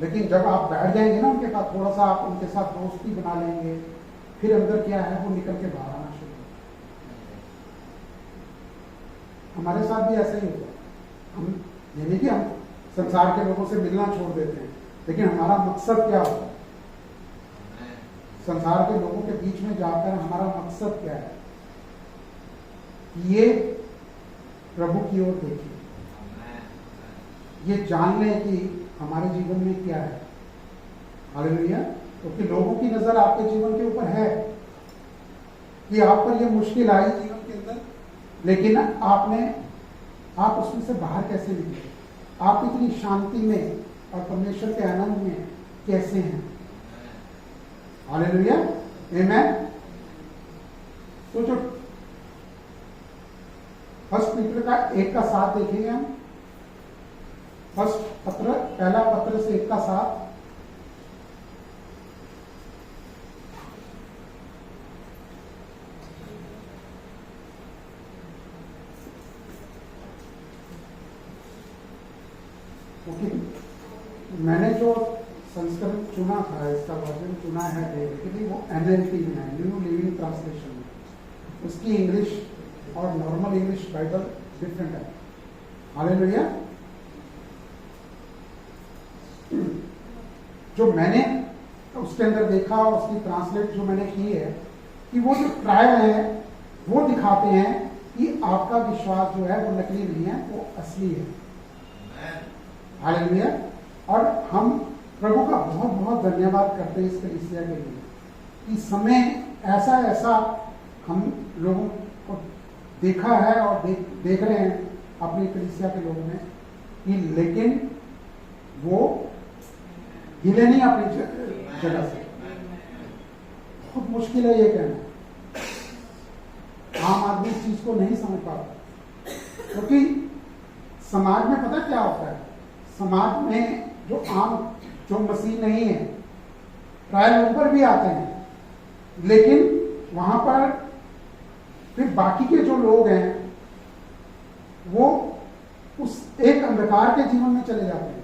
लेकिन जब आप बैठ जाएंगे ना उनके पास, थोड़ा सा आप उनके साथ दोस्ती बना लेंगे, फिर अंदर क्या है वो निकल के बाहर आना शुरू होगा। हमारे साथ भी ऐसा ही होगा। हम ये नहीं कि हम संसार के लोगों से मिलना छोड़ देते हैं, लेकिन हमारा मकसद क्या होगा? संसार के लोगों के बीच में जाकर हमारा मकसद क्या है? ये प्रभु की ओर देखिए, ये जान लें कि हमारे जीवन में क्या है। हालेलुया। क्योंकि लोगों की नजर आपके जीवन के ऊपर है कि आप पर ये मुश्किल आई जीवन के अंदर, लेकिन आप उसमें से बाहर कैसे निकले, आप इतनी शांति में और परमेश्वर के आनंद में कैसे हैं। हालेलुया, आमीन। तो जो फर्स्ट पीटर का 1:7 देखेंगे हम। फर्स्ट पत्र, पहला पत्र से 1:7। मैंने जो संस्करण चुना था, इसका वर्जन चुना है बेसिकली वो NLT में है, न्यू लिविंग ट्रांसलेशन में। उसकी इंग्लिश और नॉर्मल इंग्लिश बाइबल डिफरेंट है। हालेलुया। जो मैंने उसके अंदर देखा, उसकी ट्रांसलेट जो मैंने की है, कि वो जो ट्रायल है वो दिखाते हैं कि आपका विश्वास जो है वो नकली नहीं है, वो असली है। हालेलुया। और हम प्रभु का बहुत बहुत धन्यवाद करते हैं इस कलीसिया के लिए कि समय ऐसा हम लोगों को देखा है और देख रहे हैं अपनी कलीसिया के लोगों में कि, लेकिन वो हिले नहीं अपनी जगह से। बहुत मुश्किल है ये कहना, आम आदमी इस चीज को नहीं समझ पाता। क्योंकि समाज में पता क्या होता है, समाज में जो मसीह नहीं है, ट्रायल ऊपर भी आते हैं, लेकिन वहां पर फिर बाकी के जो लोग हैं वो उस एक अंधकार के जीवन में चले जाते हैं,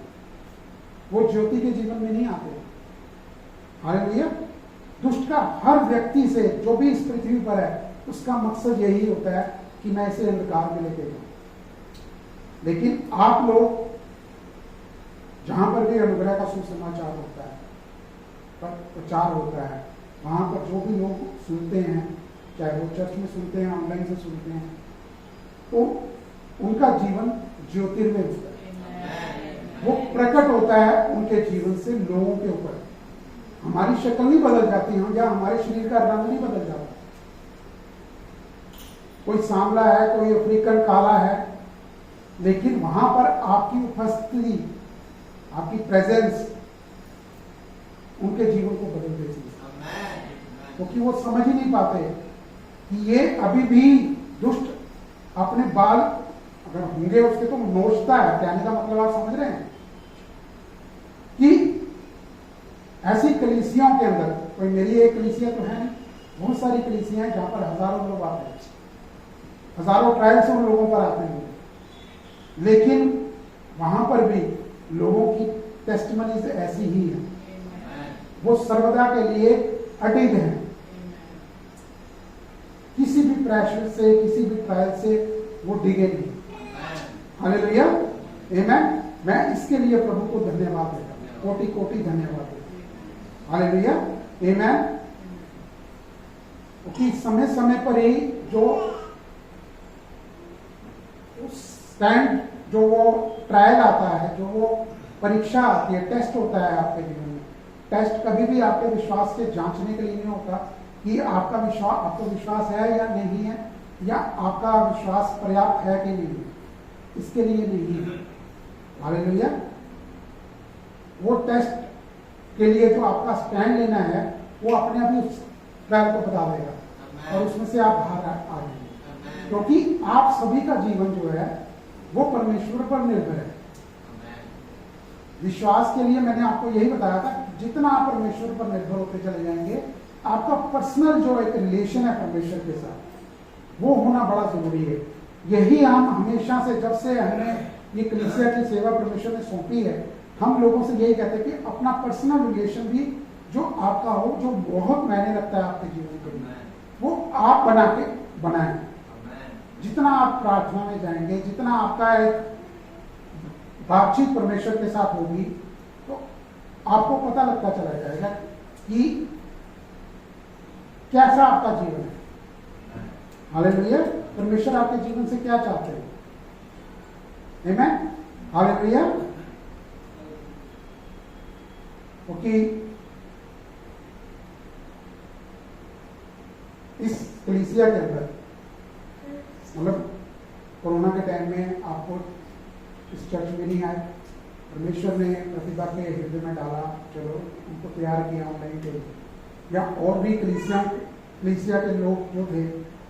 वो ज्योति के जीवन में नहीं आते। हालेलुया। दुष्ट का हर व्यक्ति से जो भी इस पृथ्वी पर है, उसका मकसद यही होता है कि मैं इसे अंधकार में लेके जाऊं। लेकिन आप लोग जहां पर भी अनुग्रह का सुसमाचार होता है, प्रचार होता है, वहां पर जो भी लोग सुनते हैं, चाहे वो चर्च में सुनते हैं, ऑनलाइन से सुनते हैं, तो उनका जीवन ज्योतिर्मय होता है, वो प्रकट होता है उनके जीवन से लोगों के ऊपर। हमारी शक्ल नहीं बदल जाती है, या हमारे शरीर का रंग नहीं बदल जाता। कोई सांवला है, कोई अफ्रीकन काला है, लेकिन वहां पर आपकी उपस्थिति, आपकी प्रेजेंस उनके जीवन को बदल देती है। क्योंकि वो समझ ही नहीं पाते कि ये अभी भी दुष्ट अपने बाल अगर होंगे उसके तो नोचता है। कहने का मतलब आप समझ रहे हैं कि ऐसी कलीसियाओं के अंदर, कोई मेरी एक कलीसिया तो है नहीं, बहुत सारी कलीसियां हैं जहां पर हजारों लोग आते हैं, हजारों ट्रायल से उन लोगों पर आते हैं, लेकिन वहां पर भी लोगों की टेस्टिमनीज ऐसी ही है, वो सर्वदा के लिए अडिग हैं। किसी भी प्रेशर से, किसी भी ट्रायल से वो डिगे नहीं। हालेलुया, आमेन। मैं इसके लिए प्रभु को धन्यवाद देता हूँ, कोटि कोटि धन्यवाद देता हूँ। हालेलुया, आमेन। कि समय समय पर ही जो स्टैंड, जो वो ट्रायल आता है, जो वो परीक्षा आती है, टेस्ट होता है आपके जीवन में। टेस्ट कभी भी आपके विश्वास के जांचने के लिए नहीं होता कि आपको विश्वास है या नहीं है, या आपका विश्वास पर्याप्त है कि नहीं, इसके लिए नहीं है। हालेलुया। वो टेस्ट के लिए जो आपका स्टैंड लेना है, वो अपने आप ही उस ट्रायल को बता देगा और उसमें से आप बाहर आ जाएंगे, क्योंकि आप सभी का जीवन जो है वो परमेश्वर पर निर्भर है। विश्वास के लिए मैंने आपको यही बताया था, जितना आप परमेश्वर पर निर्भर होते चले जाएंगे, आपका पर्सनल जो एक रिलेशन है परमेश्वर के साथ, वो होना बड़ा जरूरी है। यही हम हमेशा से, जब से हमें ये कलीसिया की सेवा परमेश्वर ने सौंपी है, हम लोगों से यही कहते हैं कि अपना पर्सनल रिलेशन भी जो आपका हो, जो बहुत मायने रखता है आपके जीवन के लिए, वो आप बनाएं। जितना आप प्रार्थना में जाएंगे, जितना आपका एक बातचीत परमेश्वर के साथ होगी, तो आपको पता लगता चला जाएगा कि कैसा आपका जीवन है। हालेलुया। परमेश्वर आपके जीवन से क्या चाहते हैं। आमेन। हालेलुया। ओके, इस कलीसिया के अंदर, मतलब कोरोना के टाइम में आपको इस चर्च में नहीं आए, परमेश्वर ने प्रतिभा के हृदय में डाला, चलो उनको तैयार किया ऑनलाइन के लिए, या और भी कलीसिया के लोग जो थे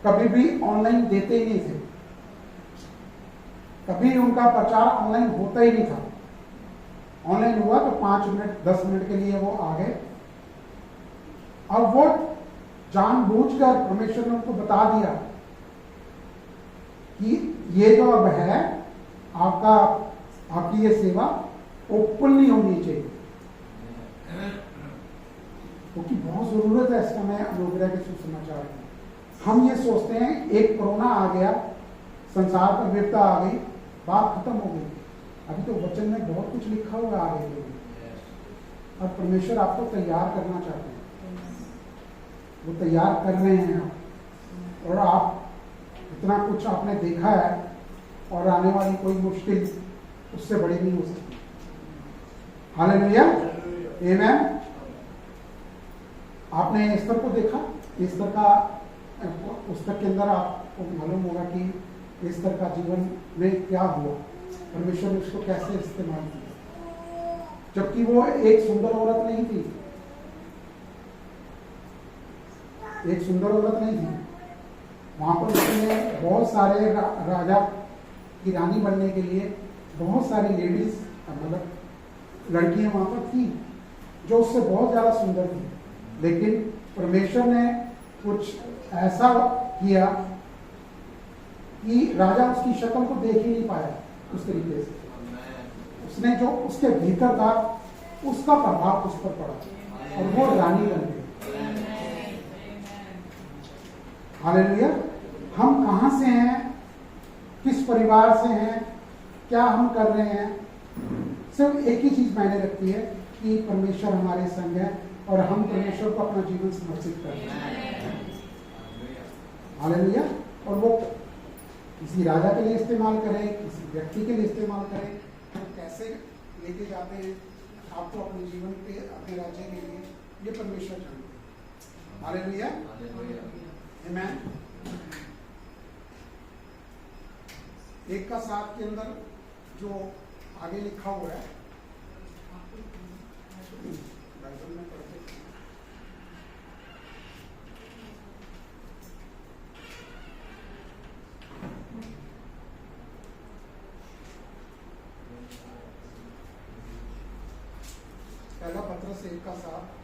कभी भी ऑनलाइन देते ही नहीं थे, कभी उनका प्रचार ऑनलाइन होता ही नहीं था। ऑनलाइन हुआ तो 5 मिनट 10 मिनट के लिए वो आ गए, और वो जानबूझकर परमेश्वर ने उनको बता दिया कि ये जो अब है आपकी ये सेवा ओपन नहीं होनी चाहिए, क्योंकि बहुत जरूरत है इसका। मैं अनुग्रह के सुसमाचार में, हम ये सोचते हैं एक कोरोना आ गया, संसार पर विपदा आ गई, बात खत्म हो गई। अभी तो वचन में बहुत कुछ लिखा हुआ आगे के लिए, और परमेश्वर आपको तैयार करना चाहते हैं, वो तैयार कर रहे हैं आप। और आप इतना कुछ आपने देखा है, और आने वाली कोई मुश्किल उससे बड़ी नहीं हो सकती। हालेलुया, आमेन। आपने एस्तर को देखा, एस्तर का पुस्तक के अंदर आपको मालूम होगा कि एस्तर का जीवन में क्या हुआ, परमेश्वर ने उसको कैसे इस्तेमाल किया, जबकि वो एक सुंदर औरत नहीं थी, एक सुंदर औरत नहीं थी। वहां पर उसने बहुत सारे राजा की रानी बनने के लिए बहुत सारी लेडीज, मतलब लड़कियां वहां पर थी जो उससे बहुत ज्यादा सुंदर थी, लेकिन परमेश्वर ने कुछ ऐसा किया कि राजा उसकी शक्ल को देख ही नहीं पाया उस तरीके से। उसने जो उसके भीतर था उसका प्रभाव उस पर पड़ा और वो रानी बन गई। हालेलुया। हम कहां से हैं, किस परिवार से हैं, क्या हम कर रहे हैं, सिर्फ एक ही चीज मायने रखती है कि परमेश्वर हमारे संग है और हम परमेश्वर को अपना जीवन समर्पित कर रहे हैं। हालेलुया। और वो किसी राजा के लिए इस्तेमाल करें, किसी व्यक्ति के लिए इस्तेमाल करें, हम कैसे लेके जाते हैं आपको अपने जीवन पे, अपने राज्य के लिए, ये परमेश्वर जानते हैं। हालेलुया, आमेन। 1:7 के अंदर जो आगे लिखा हुआ है, बाइबल में पढ़ते हैं। पहला पत्रस 1:7।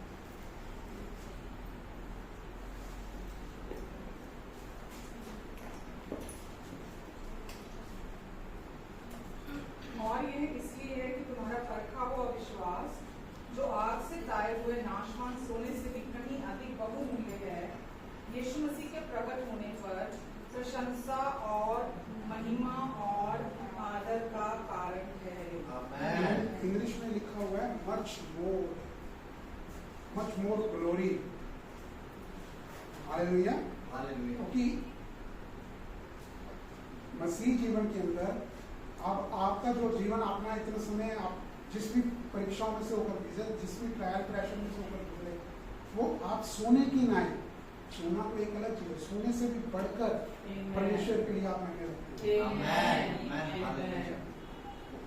और यह इसलिए है कि तुम्हारा परखा हुआ विश्वास, जो आग से ताए हुए नाशवान सोने से भी कहीं अधिक बहुमूल्य है, यीशु मसीह के प्रकट होने पर प्रशंसा और महिमा और आदर का कारण ठहरे। इंग्लिश में लिखा हुआ है मच मोर ग्लोरी। हालेलुया। क्योंकि मसीह जीवन के अंदर अब आपका जो जीवन अपना इतना समय आप जिस भी परीक्षाओं में से होकर गुजरे, जिस भी ट्रायल प्रेशर में से होकर गुजरे, वो आप सोने की नाई, सोना तो एक अलग चीज है, सोने से भी बढ़कर परमेश्वर के लिए आप मायने रखते हैं।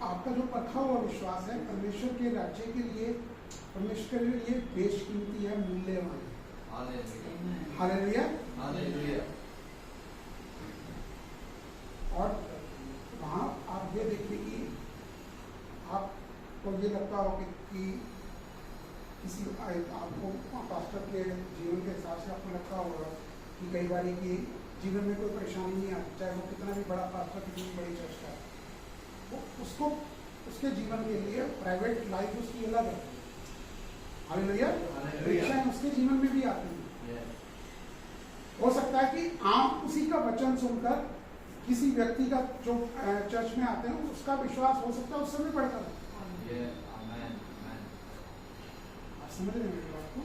आपका जो परखा हुआ विश्वास है परमेश्वर के राज्य के लिए, परमेश्वर के लिए बेशकीमती है, मूल्यवान है। हालेलुया। और वहां आप ये देखिए कि आपको ये लगता हो कि किसी आपको पास्टर के जीवन के हिसाब से आपको लगता होगा कि कई बार कि जीवन में कोई परेशानी नहीं आती, चाहे वो कितना भी बड़ा पास्टर, कितनी बड़ी चर्च का है, वो उसको उसके जीवन के लिए प्राइवेट लाइफ उसकी अलग है। हालेलुया। परीक्षाएं उसके जीवन में भी आती हैं। हो सकता है कि आप उसी का वचन सुनकर किसी व्यक्ति का जो चर्च में आते हैं उसका विश्वास हो सकता है उस समय बढ़ता है। आप समझ रहे हैं मेरी बात को?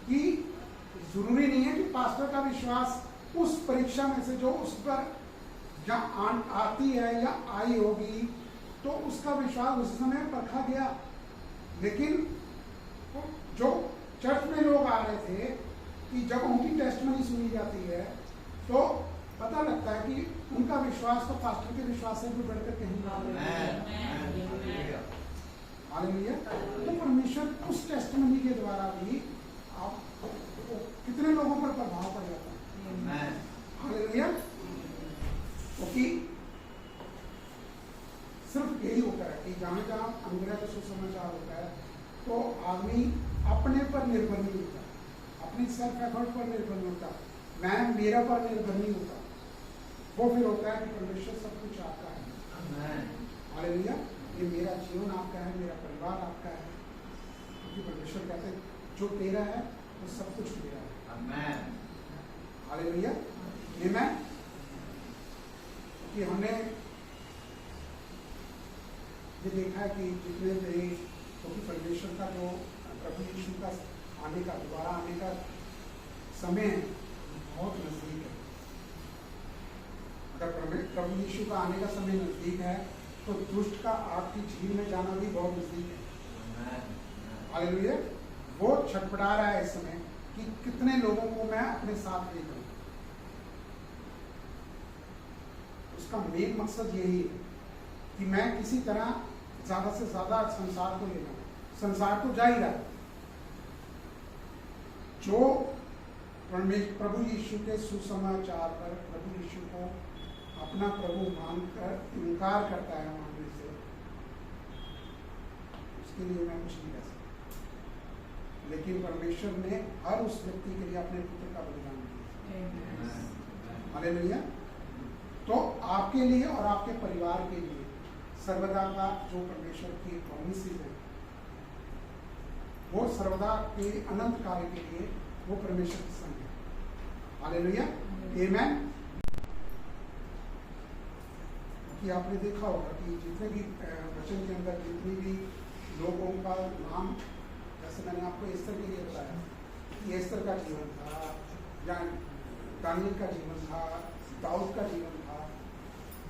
कि जरूरी नहीं है कि पास्टर का विश्वास उस परीक्षा में से जो उस पर जहां आती है या आई होगी तो उसका विश्वास उस समय परखा गया। लेकिन जो चर्च में लोग आ रहे थे कि जब उनकी टेस्टमनी सुनी जाती है तो पता लगता है कि उनका विश्वास तो पास्टर के विश्वास से भी बढ़कर कहीं हालेलुया। तो परमेश्वर उस टेस्टमनी के द्वारा भी आप कितने लोगों पर प्रभाव पड़ जाता है। हालेलुया। क्योंकि सिर्फ यही होता है कि जहां जहां अंग्रेज का सुसमाचार होता है तो आदमी अपने पर निर्भर नहीं होता, अपनी सेल्फ एफर्ट पर निर्भर नहीं होता, मैं मेरा पर निर्भर नहीं होता। वो फिर होता है कि परमेश्वर सब कुछ आपका है। हालेलुया। ये मेरा जीवन आपका है, मेरा परिवार आपका है, क्योंकि परमेश्वर कहते हैं जो तेरा है वो सब कुछ मेरा है। हालेलुया। आमीन। कि हमने ये देखा है कि जितने भी क्योंकि परमेश्वर का जो प्रभु यीशु का आने का, दोबारा आने का समय बहुत नजदीक है। अगर प्रभु यीशु का आने का समय नजदीक है तो दुष्ट का आपकी झील में जाना भी बहुत नजदीक है। हालेलुया। वो छटपटा रहा है इस समय कि कितने लोगों को मैं अपने साथ ले जाऊं। उसका मेन मकसद यही है कि मैं किसी तरह ज्यादा से ज्यादा संसार को ले जाऊं। संसार तो जा ही रहा है। जो प्रभु यीशु के सुसमाचार पर प्रभु यीशु को अपना प्रभु मानकर इनकार करता है मानने से, उसके लिए मैं कुछ नहीं कह सकता। लेकिन परमेश्वर ने हर उस व्यक्ति के लिए अपने पुत्र का बलिदान दिया। हालेलुया। तो आपके लिए और आपके परिवार के लिए सर्वदा का जो परमेश्वर की प्रॉमिसेस है वो सर्वदा के अनंत काल के लिए वो परमेश्वर के संग है। हालेलुया। आमीन। कि आपने देखा होगा कि जितने भी वचन के अंदर जितनी भी लोगों का नाम, जैसे मैंने आपको एस्तर के लिए बताया कि एस्तर का जीवन था या दानियल का जीवन था, दाऊद का जीवन था,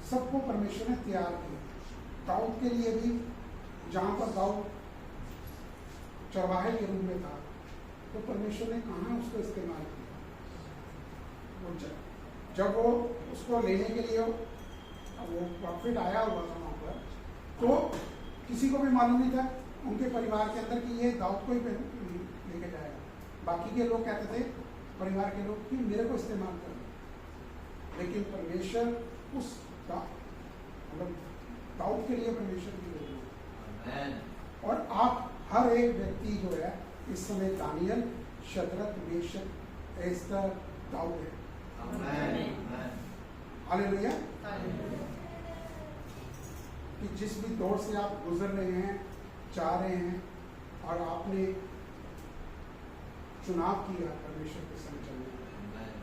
सबको परमेश्वर ने तैयार किया। दाऊद के लिए भी जहां पर दाऊद चरवाहे के रूप में था तो परमेश्वर ने कहाँ उसको इस्तेमाल किया। वो जब वो उसको लेने के लिए वो प्रॉफिट आया हुआ था वहां पर तो किसी को भी मालूम नहीं था उनके परिवार के अंदर कि ये दाऊद को ही लेके जाएगा। बाकी के लोग कहते थे, परिवार के लोग, कि मेरे को इस्तेमाल कर। लेकिन परमेश्वर उस मतलब दाऊद के लिए परमेश्वर की योजना है। और आप हर एक व्यक्ति जो है इस समय दानियल, शद्रक, मेशक, एस्तर, दाऊद है। हालेलुया। कि जिस भी दौर से आप गुजर रहे हैं, जा रहे हैं और आपने चुनाव किया परमेश्वर के संग चलने का,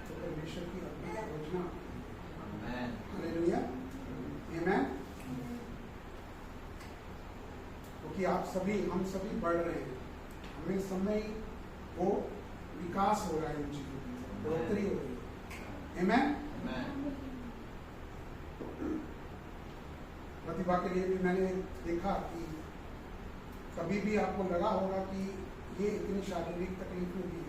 तो परमेश्वर की अपनी योजना हालेलुया, आमीन। क्योंकि हम सभी बढ़ रहे हैं, हमें समय वो विकास हो रहा है, इन चीजों की बढ़ोतरी हो रही है, आमीन। प्रतिभा के लिए भी मैंने देखा कि कभी भी आपको लगा होगा कि ये इतनी शारीरिक तकलीफ में भी है,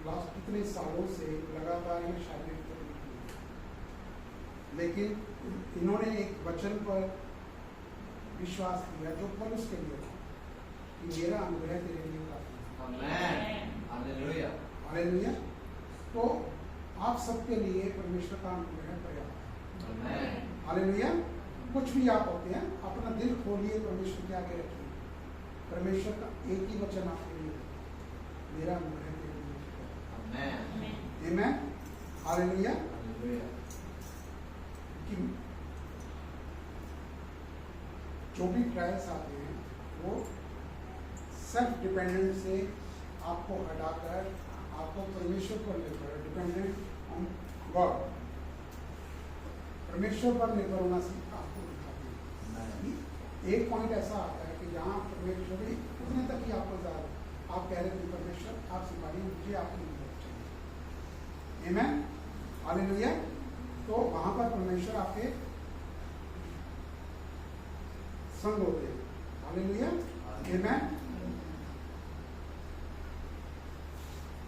लास्ट कितने सालों से लगातार ये शारीरिक तकलीफ में है। लेकिन इन्होंने एक वचन पर विश्वास किया जो पौलुस के लिए था कि मेरा अनुग्रह तेरे लिए काफी है। Hallelujah, hallelujah. तो आप सबके लिए परमेश्वर का अनुग्रह पर्याप्त है। हालेलुया। कुछ भी आप होते हैं, अपना दिल खोलिए, परमेश्वर के आगे रखिए। परमेश्वर का एक ही वचन आपके लिए, मेरा अनुग्रह तेरे लिए है। आमीन, हालेलुया। कि जो भी ट्रायल्स आते हैं वो सेल्फ डिपेंडेंट से आपको हटाकर आपको परमेश्वर पर निर्भर, डिपेंडेंट ऑन गॉड, परमेश्वर पर निर्भर होना सीख आपको दिखाते हैं। एक पॉइंट ऐसा आता है कि जहाँ परमेश्वर उतने तक ही आपको ज्यादा आप कह रहे थे परमेश्वर आप सिखाइए, मुझे आपकी मदद चाहिए। आमीन, हालेलुया। तो वहां पर परमेश्वर आपके संग होते हैं। हालेलुया, आमीन।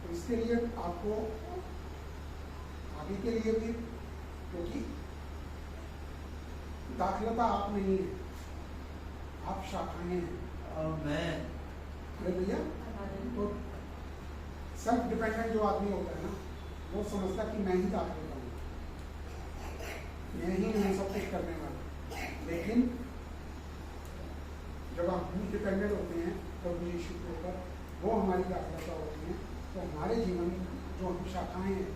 तो इसके लिए आपको आगे के लिए भी, क्योंकि दाखलता आप नहीं है, आप शाखाएं हैं। हालेलुया। तो सेल्फ डिपेंडेंट जो आदमी होता है ना, वो समझता कि मैं ही दाखलता हूँ, मैं ही सब कुछ करने वाला। लेकिन जब हम डिपेंडेंट होते हैं प्रभु यीशु के ऊपर, वो हमारी दाखलता होती है, तो हमारे जीवन में जो हम शाखाएं हैं,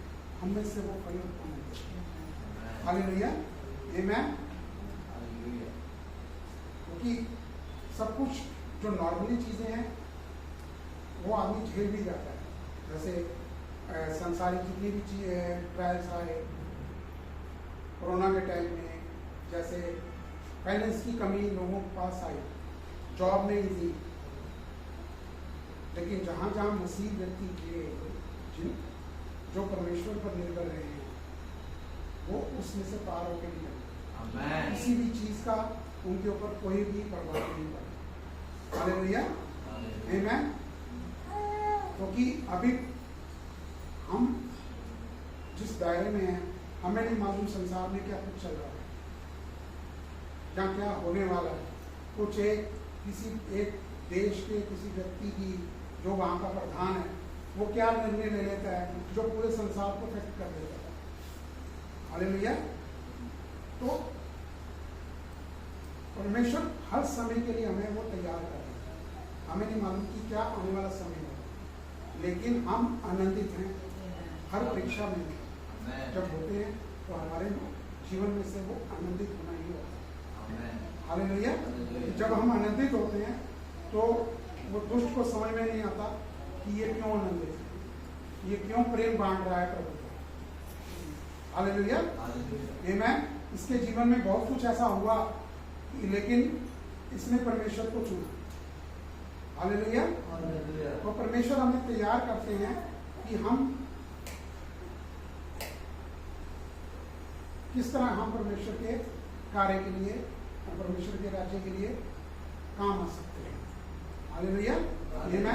हम में से वो फल उत्पन्न होते हैं। हालेलुया, आमीन। क्योंकि सब कुछ जो नॉर्मली चीजें हैं वो आदमी झेल भी जाता है। जैसे संसारिक जितनी भी चीजें ट्रायल्स आए कोरोना के टाइम में, जैसे फाइनेंस की कमी लोगों के पास आई, जॉब नहीं थी, लेकिन जहाँ जहाँ मसीह व्यक्ति के जो परमेश्वर पर निर्भर रहे हैं वो उसमें से पार होकर निकले। किसी भी चीज का उनके ऊपर कोई भी प्रभाव नहीं पड़ा। हालेलुया, आमीन। क्योंकि अभी हम जिस दायरे में हैं, हमें नहीं मालूम संसार में क्या कुछ चल रहा है, क्या क्या होने वाला है। कुछ किसी एक देश के किसी व्यक्ति की जो वहाँ का प्रधान है, वो क्या निर्णय ले लेता है जो पूरे संसार को इफेक्ट कर देता है। हालेलुया। तो परमेश्वर हर समय के लिए हमें वो तैयार कर देता है। हमें नहीं मालूम कि क्या आने वाला समय है, लेकिन हम आनंदित हैं हर परीक्षा में जब होते हैं, तो हमारे जीवन में से वो आनंदित होना ही होता है। हालेलुया। जब हम आनंदित होते हैं तो वो दुष्ट को समझ में नहीं आता कि ये क्यों आनंदित है, ये क्यों प्रेम बांट रहा है प्रभु को। हालेलुया, आमीन। इसके जीवन में बहुत कुछ ऐसा हुआ, लेकिन इसने परमेश्वर को चुना। हालेलुया। तो परमेश्वर हमें तैयार करते हैं कि हम किस तरह हम परमेश्वर के कार्य के लिए, परमेश्वर के राज्य के लिए काम आ सकते हैं। हालेलुया, आमीन।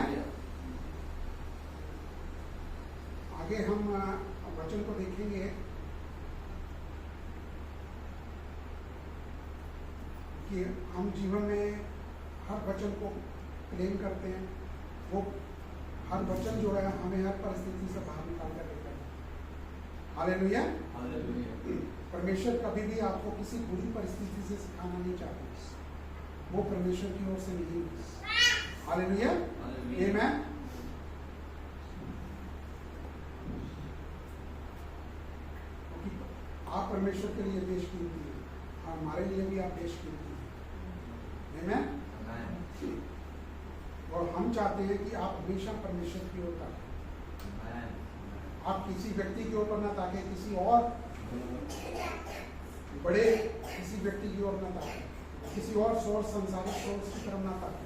आगे हम वचन को देखेंगे कि हम जीवन में हर वचन को क्लेम करते हैं, वो हर वचन जो है हमें हर परिस्थिति से बाहर निकाल कर देता है। हालेलुया। परमेश्वर कभी भी आपको किसी बुरी परिस्थिति से सिखाना नहीं चाहते, वो परमेश्वर की ओर से नहीं। हालेलुया, आमीन। आप परमेश्वर के लिए बेशकीमती हैं, हमारे लिए भी आप बेशकीमती हैं। आमीन। और हम चाहते हैं कि आप हमेशा परमेश्वर की ओर ताकें। आप किसी व्यक्ति के ऊपर ना ताके, किसी और बड़े किसी व्यक्ति की ओर ना ताके, किसी और सोर्स, संसारिक सोर्स की तरफ ना ताके।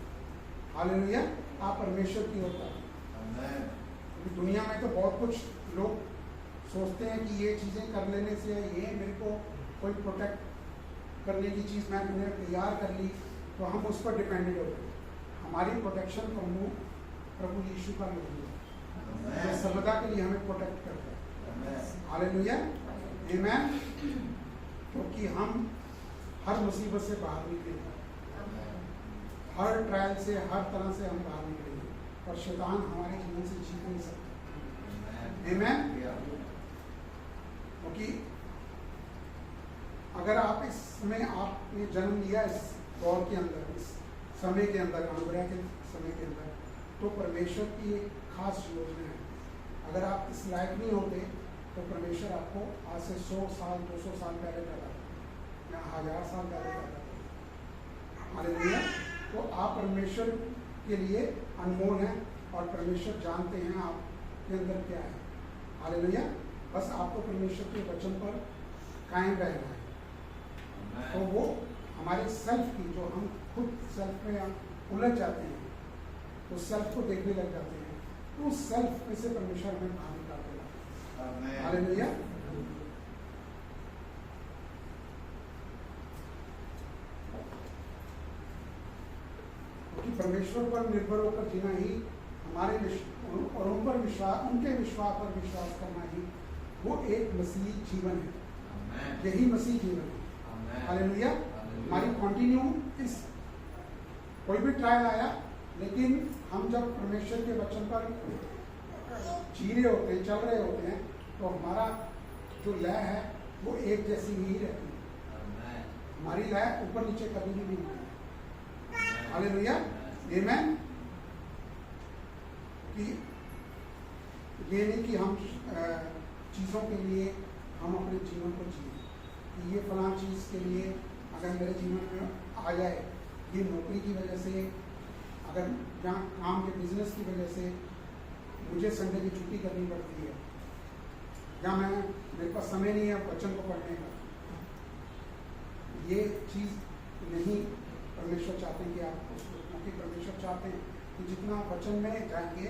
हालेलुया, आप परमेश्वर की ओर ताके। दुनिया में तो बहुत कुछ लोग सोचते हैं कि ये चीज़ें कर लेने से, ये मेरे को कोई प्रोटेक्ट करने की चीज़ मैंने तैयार कर ली तो हम उस पर डिपेंडेंट हो गए। हमारी प्रोटेक्शन प्रभु यीशु का नाम है, जो सर्वदा के लिए हमें प्रोटेक्ट करता है। हालेलुया, आमीन। क्योंकि हम हर मुसीबत से बाहर निकलेंगे, हर ट्रायल से, हर तरह से हम बाहर निकलेंगे और शैतान हमारे जीवन से जीत नहीं सकता। आमीन। क्योंकि अगर आप इस समय आपने जन्म लिया इस दौर के अंदर, इस समय के अंदर, अनुग्रह के समय के अंदर, तो परमेश्वर की एक खास योजना है। अगर आप इस लायक नहीं होते तो परमेश्वर आपको आज से 100 साल 200 साल पहले पैदा या 1000 साल पहले पैदा कर। हालेलुया। तो आप परमेश्वर के लिए अनमोल हैं और परमेश्वर जानते हैं आपके अंदर क्या है। हालेलुया। बस आपको परमेश्वर के वचन पर कायम रहना है। तो वो हमारे सेल्फ की, जो हम खुद सेल्फ में उलझ जाते हैं, उस सेल्फ को देखने लग जाते हैं, तो उस सेल्फ में से परमेश्वर हमें बाहर निकाल देगा। हालेलुया। क्योंकि परमेश्वर पर निर्भर होकर जीना ही हमारे और उन पर विश्वास, उनके विश्वास पर विश्वास करना ही वो एक मसीही जीवन है। यही मसीह जीवन है। हालेलुया। हमारी कंटिन्यू इस कोई भी ट्रायल आया, लेकिन हम जब परमेश्वर के वचन पर जी रहे होते हैं, चल रहे होते हैं, तो हमारा जो लय है वो एक जैसी ही रहती है। हमारी लय ऊपर नीचे कभी भी नहीं होती। हालेलुया, आमीन। कि ये नहीं कि हम चीज़ों के लिए हम अपने जीवन को जिए कि ये फलां चीज़ के लिए अगर मेरे जीवन में आ जाए, ये नौकरी की वजह से, अगर जहाँ काम के बिजनेस की वजह से मुझे संडे की छुट्टी करनी पड़ती है, या मेरे पास समय नहीं है वचन को पढ़ने का, ये चीज़ नहीं परमेश्वर चाहते हैं कि आप उसको, क्योंकि परमेश्वर चाहते हैं कि जितना वचन में जाएंगे,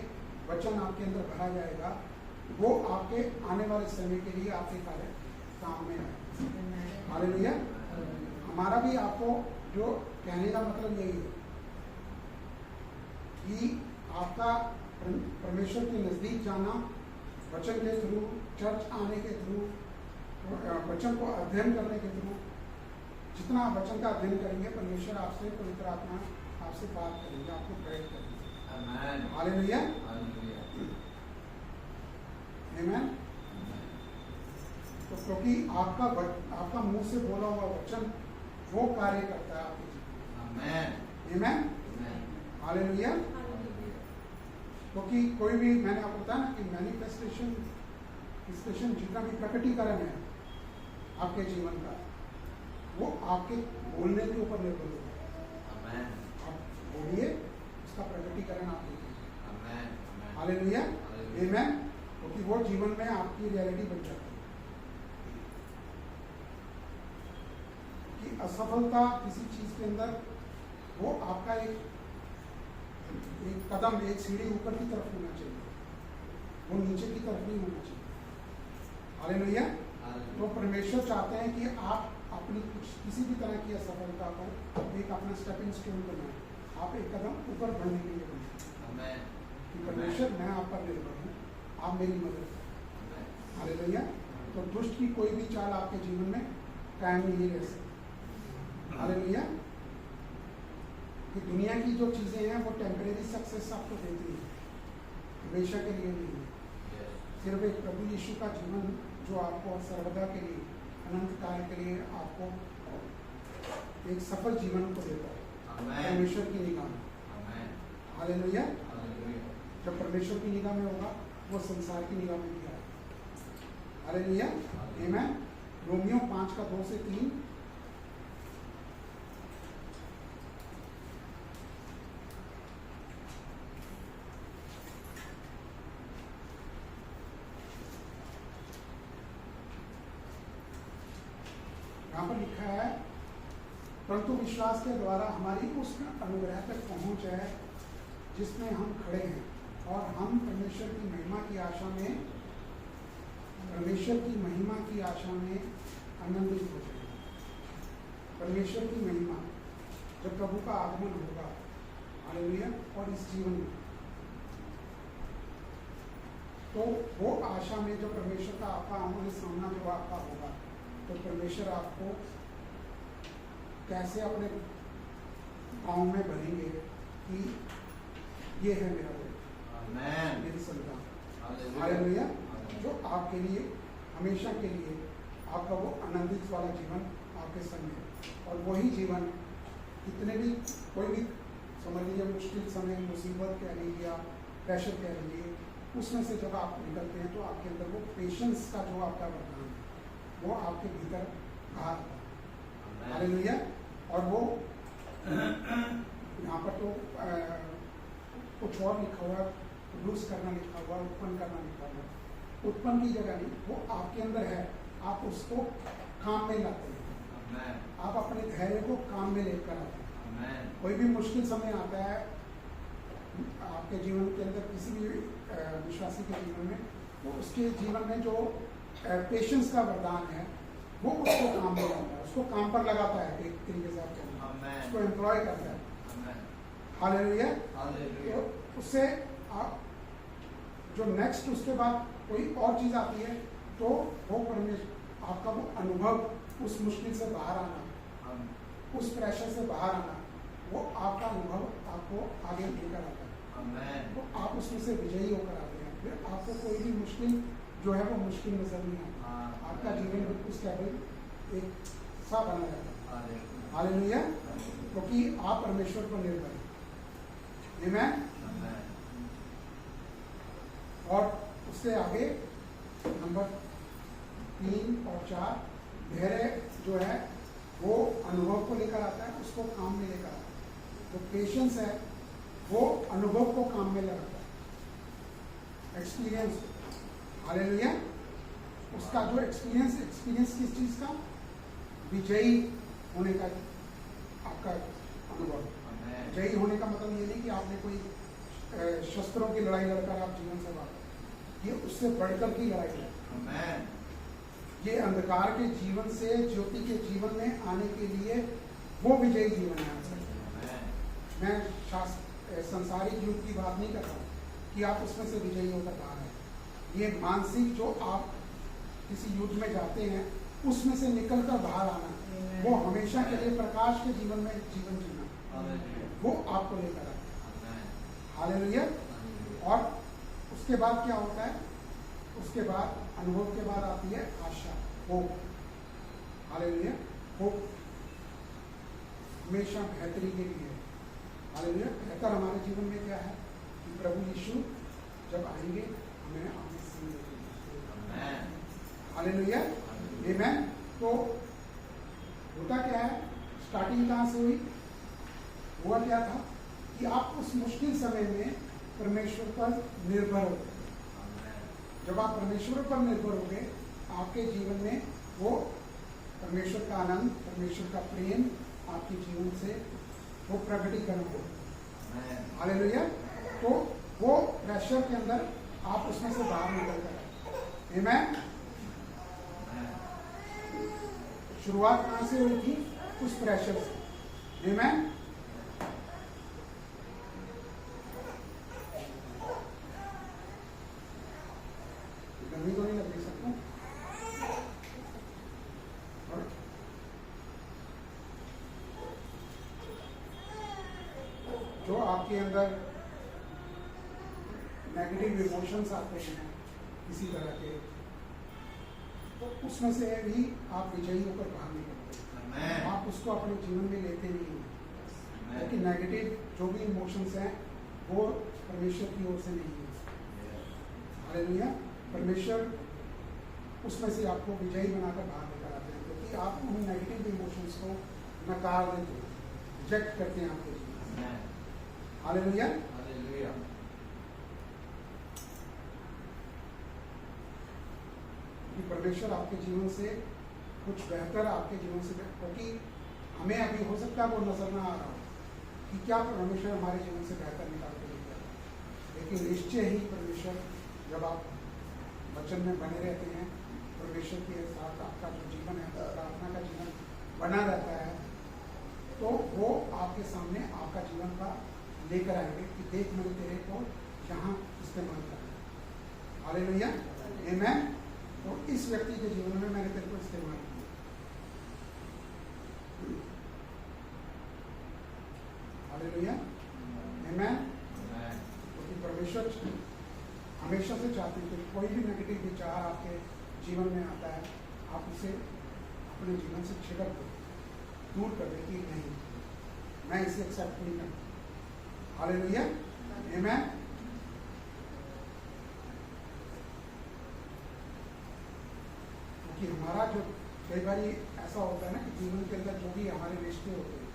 वचन आपके अंदर भरा जाएगा, वो आपके आने वाले समय के लिए आपके कार्य काम में है। हालेलुया। हमारा भी आपको जो कहने का मतलब यही है कि आपका परमेश्वर के नज़दीक जाना, वचन के थ्रू, चर्च आने के थ्रू, वचन को अध्ययन करने के थ्रू, जितना वचन का अध्ययन करेंगे, परमेश्वर आपसे, पवित्र आत्मा आपसे बात करेंगे, आपको प्रेरित करेंगे। हालेलुया, आमीन। तो क्योंकि आपका मुंह से बोला हुआ वचन वो कार्य करता है आपके जीवन में। आमीन, हालेलुया। क्योंकि कोई भी, मैंने आपको बताया ना कि मैनिफेस्टेशन जितना भी प्रकटीकरण है आपके जीवन का, वो आपके बोलने के ऊपर निर्भर होता है। आप बोलिए, उसका प्रकटीकरण आप देखिए। हालेलुया, आमीन। क्योंकि वो जीवन में आपकी रियलिटी बन जाती है कि असफलता किसी चीज के अंदर वो आपका एक कदम, एक सीढ़ी ऊपर की तरफ होना चाहिए, वो नीचे की तरफ नहीं होना चाहिए। हालेलुया। तो परमेश्वर चाहते हैं कि आप अपनी किसी भी तरह की असफलता को एक अपना स्टेपिंग स्टोन बनाएं, आप एक कदम ऊपर बढ़ने के लिए बनाएं कि परमेश्वर, मैं आप पर निर्भर हूँ, आप मेरी मदद करें। हालेलुया। तो दुष्ट की कोई भी चाल आपके जीवन में कायम नहीं रह सकती। हालेलुया। कि दुनिया की जो चीज़ें हैं वो टेम्परेरी सक्सेस आपको देती है, हमेशा के लिए नहीं है। सिर्फ एक प्रभु यीशु का जीवन जो आपको सर्वदा के लिए, अनंत काल के लिए आपको एक सफल जीवन को देता है परमेश्वर की निगाह में। हालेलुया। जब परमेश्वर की निगाह में होगा, वो संसार की निगाह में भी आएगा। हालेलुया, आमीन। रोमियो 5:2-3। लिखा है, परंतु विश्वास के द्वारा हमारी उस अनुग्रह तक पहुंच है जिसमें हम खड़े हैं, और हम परमेश्वर की महिमा की आशा में आनंदित हो जाएंगे। परमेश्वर की महिमा, जब प्रभु का आगमन होगा, हालेलुया, और इस जीवन में, तो वो आशा में जो परमेश्वर का आपका आमने सामना जो आपका होगा, तो परमेश्वर आपको कैसे अपने पाँव में भरेंगे कि ये है मेरा बेटा, मेरी संतान, हालेलुया, जो आपके लिए हमेशा के लिए आपका वो आनंदित वाला जीवन आपके संग है। और वही जीवन कितने भी कोई भी समझ लीजिए मुश्किल समय, मुसीबत कह लीजिए, आप प्रेशर कह लीजिए, उसमें से जब आप निकलते हैं तो आपके अंदर वो पेशेंस का जो आपका वरदान है वो आपके भीतर बाहर आता है, हालेलुया। और वो यहाँ पर तो कुछ और लिखा हुआ, प्रोड्यूस करना लिखा हुआ, उत्पन्न करना लिखा हुआ। उत्पन्न की जगह नहीं, वो आपके अंदर है, आप उसको काम में लाते हैं, आप अपने धैर्य को काम में लेकर आते हैं। कोई भी मुश्किल समय आता है आपके जीवन के अंदर, किसी भी विश्वासी के जीवन में, तो उसके जीवन में जो पेशेंस का वरदान है वो उसको काम में लाता है, उसको काम पर लगाता है, एक तरीके से आप कहते, उसको एम्प्लॉय करता है, हालेलुया। तो उससे आप जो नेक्स्ट उसके बाद कोई और चीज आती है, तो वो परमेश्वर आपका वो अनुभव, उस मुश्किल से बाहर आना, उस प्रेशर से बाहर आना, वो आपका अनुभव आपको आगे लेकर आता है, तो आप उसमें से विजयी होकर आते हैं। फिर आपको कोई भी मुश्किल जो है वो मुश्किल नजर नहीं आता, आपका जीवन बिल्कुल स्टेबल एक सा बना रहता है, हालेलुया, क्योंकि आप परमेश्वर पर निर्भर हैं, आमीन। और उससे आगे नंबर 3 और 4, धैर्य जो है वो अनुभव को लेकर आता है, उसको काम में लेकर आता है। तो पेशेंस है वो अनुभव को काम में लगाता है, एक्सपीरियंस, हालेलुया। उसका जो एक्सपीरियंस किस चीज का, विजयी होने का आपका अनुभव। विजयी होने का मतलब ये नहीं कि आपने कोई शस्त्रों की लड़ाई लड़कर आप जीवन से भागे, ये उससे बढ़कर की लड़ाई है। ये अंधकार के जीवन से ज्योति के जीवन में आने के लिए वो विजयी जीवन है। मैं संसारिक युग की बात नहीं कर रहा कि आप उसमें से विजयी होकर बाहर हैं। ये मानसिक जो आप किसी युद्ध में जाते हैं उसमें से निकलकर बाहर आना, वो हमेशा के लिए प्रकाश के जीवन में जीवन जीना, वो आपको लेकर आता है, हालेलुया। और उसके बाद क्या होता है, उसके बाद अनुभव के बाद आती है आशा, होप, हालेलुया। होप हमेशा बेहतरी के लिए, हालेलुया। बेहतर हमारे जीवन में क्या है कि प्रभु यीशु जब आएंगे हमें आगे से, हालेलुया, आमीन। तो होता क्या है, स्टार्टिंग कहाँ से हुई, हुआ क्या था कि आप उस मुश्किल समय में परमेश्वर पर निर्भर हो। जब आप परमेश्वर पर निर्भर हो गए, आपके जीवन में वो परमेश्वर का आनंद, परमेश्वर का प्रेम आपके जीवन से वो प्रकटीकरण हो, हालेलुया। तो वो प्रेशर के अंदर आप उसमें से बाहर निकल कर, आमीन। शुरुआत कहाँ से हुई थी, उस प्रेशर से, आमीन। गर्मी तो नहीं लग रही सबको, जो आपके अंदर नेगेटिव इमोशंस आते हैं किसी तरह के, तो उसमें से भी आप विजयी होकर बाहर निकलते हैं, आप उसको अपने जीवन में लेते नहीं हैं, क्योंकि नेगेटिव जो भी इमोशंस हैं वो परमेश्वर की ओर से नहीं है, हालेलुया। परमेश्वर उसमें से आपको विजयी बनाकर बाहर लेकर आते हैं, क्योंकि आप उन नेगेटिव इमोशंस को नकार देते हैं, रिजेक्ट करते हैं आपके जीवन में, हालेलुया। कि परमेश्वर आपके जीवन से कुछ बेहतर आपके जीवन से, क्योंकि हमें अभी हो सकता है वो नजर ना आ रहा हो कि क्या परमेश्वर हमारे जीवन से बेहतर निकाल के लेकर आए, लेकिन निश्चय ही परमेश्वर, जब आप वचन में बने रहते हैं, परमेश्वर के साथ आपका जो जीवन है, प्रार्थना का जीवन बना रहता है, तो वो आपके सामने आपका जीवन का लेकर आएंगे कि देख मैंने तेरे को यहाँ इस्तेमाल करना है। हालेलुया, आमीन। तो इस व्यक्ति के जीवन में मैंने तेरे को इस्तेमाल किया। हालेलुया, आमीन। क्योंकि परमेश्वर हमेशा से चाहते हैं कि कोई भी नेगेटिव विचार आपके जीवन में आता है, आप उसे अपने जीवन से छिड़क दो, दूर कर दे कि नहीं, मैं इसे एक्सेप्ट नहीं करता। हालेलुया, आमीन। क्योंकि हमारा जो कई बार ऐसा होता है ना कि जीवन के अंदर जो भी हमारे रिश्ते होते हैं,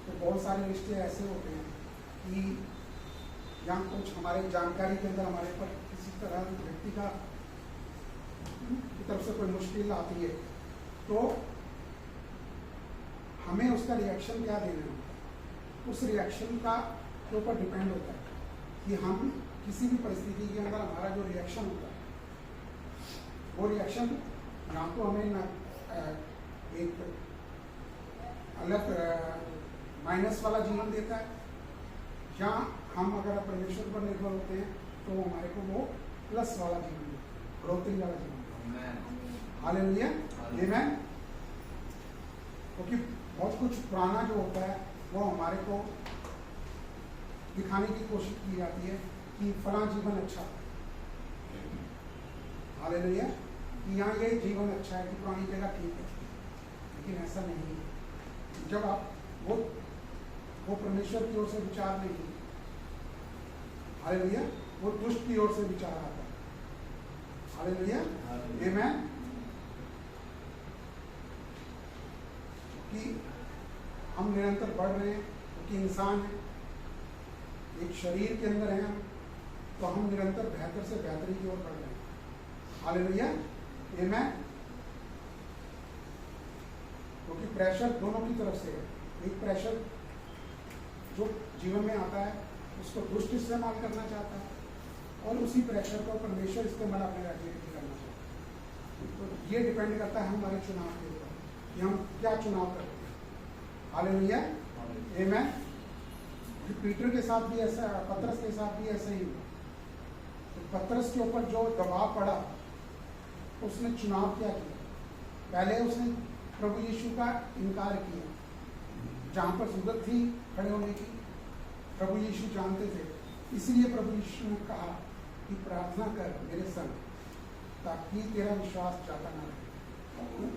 तो बहुत सारे रिश्ते ऐसे होते हैं कि या कुछ हमारे जानकारी के अंदर हमारे पर किसी तरह व्यक्ति का की तरफ से कोई मुश्किल आती है, तो हमें उसका रिएक्शन क्या देना होता है, उस रिएक्शन का के ऊपर डिपेंड होता है कि हम किसी भी परिस्थिति के अंदर हमारा जो रिएक्शन होता है, वो रिएक्शन या तो हमें ना एक अलग माइनस वाला जीवन देता है, या हम अगर परमेश्वर पर निर्भर होते हैं तो हमारे को वो प्लस वाला जीवन देता है, बढ़ोतरी वाला जीवन। हालेलुया, आमीन। क्योंकि बहुत कुछ पुराना जो होता है वो हमारे को दिखाने की कोशिश की जाती है कि फला जीवन अच्छा है। हालेलुया, कि यहाँ ये जीवन अच्छा है, कि पुरानी जगह ठीक है, लेकिन ऐसा नहीं है। जब आप वो परमेश्वर की ओर से विचार नहीं, हालेलुया, वो दुष्ट की ओर से विचार आता है। हालेलुया, आमीन। कि हम निरंतर बढ़ रहे हैं, क्योंकि इंसान है, एक शरीर के अंदर है हम, तो हम निरंतर बेहतर से बेहतरी की ओर बढ़ रहे हैं। हालेलुया, आमीन। क्योंकि प्रेशर दोनों की तरफ से है। एक प्रेशर जो जीवन में आता है उसको दुष्ट इस्तेमाल करना चाहता है, और उसी प्रेशर को परमेश्वर इस्तेमाल अपने राज्य के लिए करना चाहता है। तो ये डिपेंड करता है हमारे चुनाव के ऊपर कि हम क्या चुनाव करते हैं। हालेलुया, आमीन। पीटर के साथ भी ऐसा, पतरस के साथ भी ऐसा ही हुआ। तो पतरस के ऊपर जो दबाव पड़ा, उसने चुनाव क्या किया? पहले उसने प्रभु यीशु का इनकार किया, जहां पर जरूरत थी खड़े होने की, प्रभु यीशु जानते थे, इसलिए प्रभु यीशु ने कहा कि प्रार्थना कर मेरे संग, ताकि तेरा विश्वास जाता ना रहे।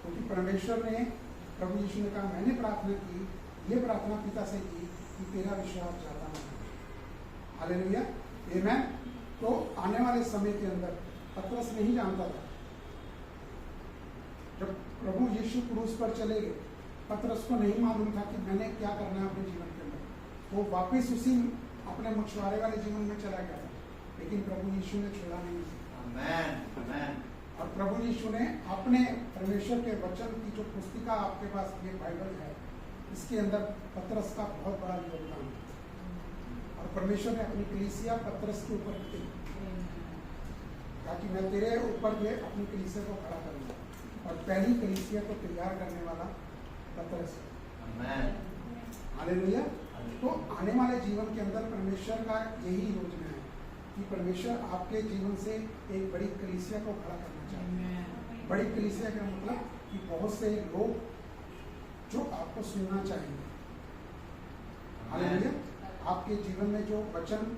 क्योंकि परमेश्वर ने, प्रभु यीशु ने कहा, मैंने प्रार्थना की, ये प्रार्थना पिता से की कि तेरा विश्वास जाता ना रहे। हालेलुया, आमीन। तो आने वाले समय के अंदर पतरस नहीं जानता था, जब प्रभु यीशु क्रूस पर चले गए, पतरस को नहीं मालूम था कि मैंने क्या करना है अपने जीवन के अंदर। वो वापस उसी अपने मछुआरे वाले जीवन में चला गया था, लेकिन प्रभु यीशु ने छोड़ा नहीं। आमीन। और प्रभु यीशु ने अपने परमेश्वर के वचन की जो पुस्तिका आपके पास ये बाइबल है, इसके अंदर पतरस का बहुत बड़ा योगदान है। और परमेश्वर ने अपनी कलीसिया पतरस के ऊपर की, ताकि मैं तेरे ऊपर ये अपनी कलीसिया को खड़ा करूंगा, और पहली कलीसिया को तैयार करने वाला पतरस है। हालेलुया। तो आने वाले जीवन के अंदर परमेश्वर का यही योजना है कि परमेश्वर आपके जीवन से एक बड़ी कलीसिया को खड़ा करना चाहते हैं। बड़ी कलीसिया का मतलब कि बहुत से लोग जो आपको सुनना चाहेंगे। हालेलुया। आपके जीवन में जो वचन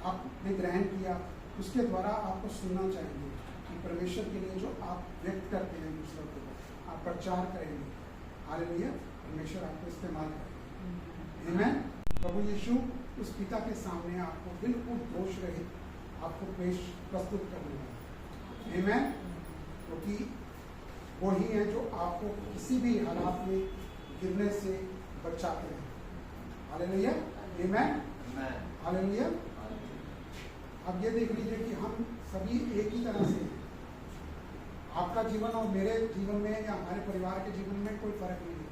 आपने ग्रहण किया, उसके द्वारा आपको सुनना चाहेंगे कि परमेश्वर के लिए जो आप व्यक्त करते हैं दूसरों को, आप प्रचार करेंगे। हालेलुया। परमेश्वर आपको इस्तेमाल करेंगे। आमीन। प्रभु यीशु उस पिता के सामने आपको बिल्कुल दोष रहित आपको प्रस्तुत करने वाला। आमीन। क्योंकि वो ही है जो आपको किसी भी हालात में गिरने से बचाते हैं। हालेलुया। आमीन। हालेलुया। अब ये देख लीजिए कि हम सभी एक ही तरह से हैं। आपका जीवन और मेरे जीवन में या हमारे परिवार के जीवन में कोई फर्क नहीं है।